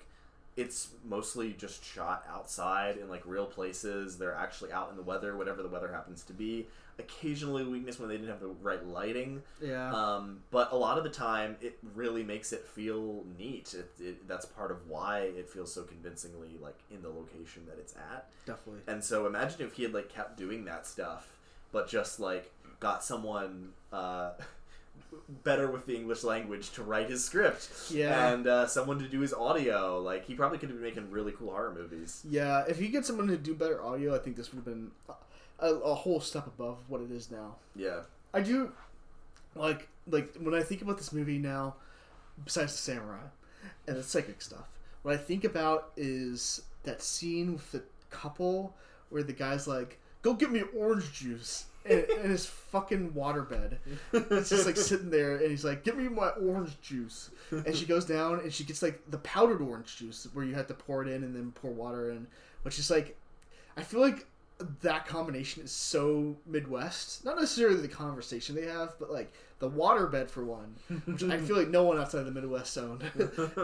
it's mostly just shot outside in like real places. They're actually out in the weather, whatever the weather happens to be. Occasionally weakness when they didn't have the right lighting. Yeah. But a lot of the time, it really makes it feel neat. That's part of why it feels so convincingly like in the location that it's at. Definitely. And so imagine if he had like kept doing that stuff, but just like got someone better with the English language to write his script. Yeah. And someone to do his audio. Like he probably could have been making really cool horror movies. Yeah. If you get someone to do better audio, I think this would have been a whole step above what it is now. Yeah. I do like when I think about this movie now, besides the samurai and the psychic stuff, what I think about is that scene with the couple where the guy's like, go get me orange juice in his fucking waterbed. It's just like sitting there and he's like, get me my orange juice. And she goes down and she gets like the powdered orange juice where you have to pour it in and then pour water in, which is like, I feel like that combination is so Midwest. Not necessarily the conversation they have, but like the waterbed for one, which I feel like no one outside the Midwest owned.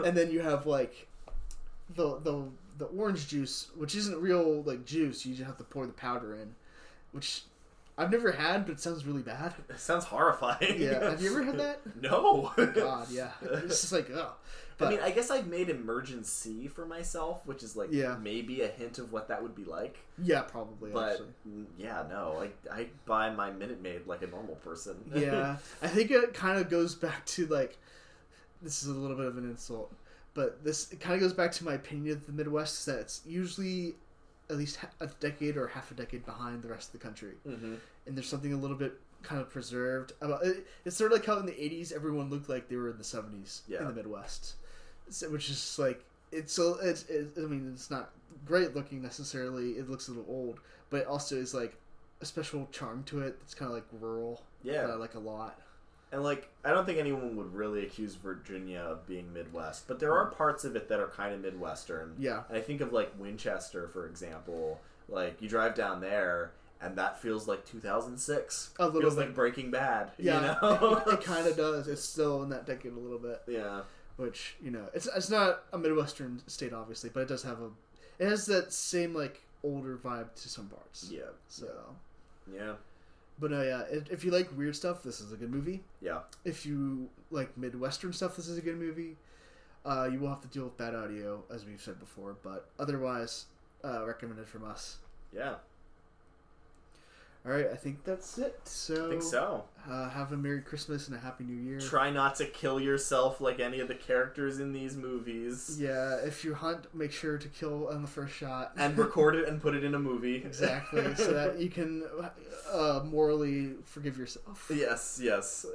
And then you have like the orange juice, which isn't real like juice. You just have to pour the powder in, which I've never had, but it sounds really bad. It sounds horrifying. Yeah, have you ever had that? No. Oh, God, yeah. It's just like, ugh. But, I mean, I guess I've made emergency for myself, which is like maybe a hint of what that would be like. Yeah, probably. But actually. Yeah, no, I buy my Minute Maid like a normal person. Yeah, I think it kind of goes back to like, this is a little bit of an insult, but it kind of goes back to my opinion of the Midwest, is that it's usually at least a decade or half a decade behind the rest of the country. Mm-hmm. And there's something a little bit kind of preserved about it. It's sort of like how in the 80s everyone looked like they were in the 70s in the Midwest. So, which is just like, it's I mean, it's not great looking necessarily. It looks a little old, but it also is like a special charm to it. It's kind of like rural. Yeah. That I like a lot. And like, I don't think anyone would really accuse Virginia of being Midwest, but there are parts of it that are kind of Midwestern. Yeah. And I think of like Winchester, for example. Like, you drive down there, and that feels like 2006. A little feels bit. like Breaking Bad. Yeah, you know? it kind of does. It's still in that decade a little bit. Yeah. Which, you know, it's not a Midwestern state, obviously, but it does have it has that same, like, older vibe to some parts. Yeah. So. Yeah. But no, yeah, if you like weird stuff, this is a good movie. Yeah. If you like Midwestern stuff, this is a good movie. You will have to deal with bad audio, as we've said before, but otherwise, recommended from us. Yeah. All right, I think that's it. So I think so. Have a Merry Christmas and a Happy New Year. Try not to kill yourself like any of the characters in these movies. Yeah, if you hunt, make sure to kill on the first shot. And record it and put it in a movie. Exactly, so that you can morally forgive yourself. Yes.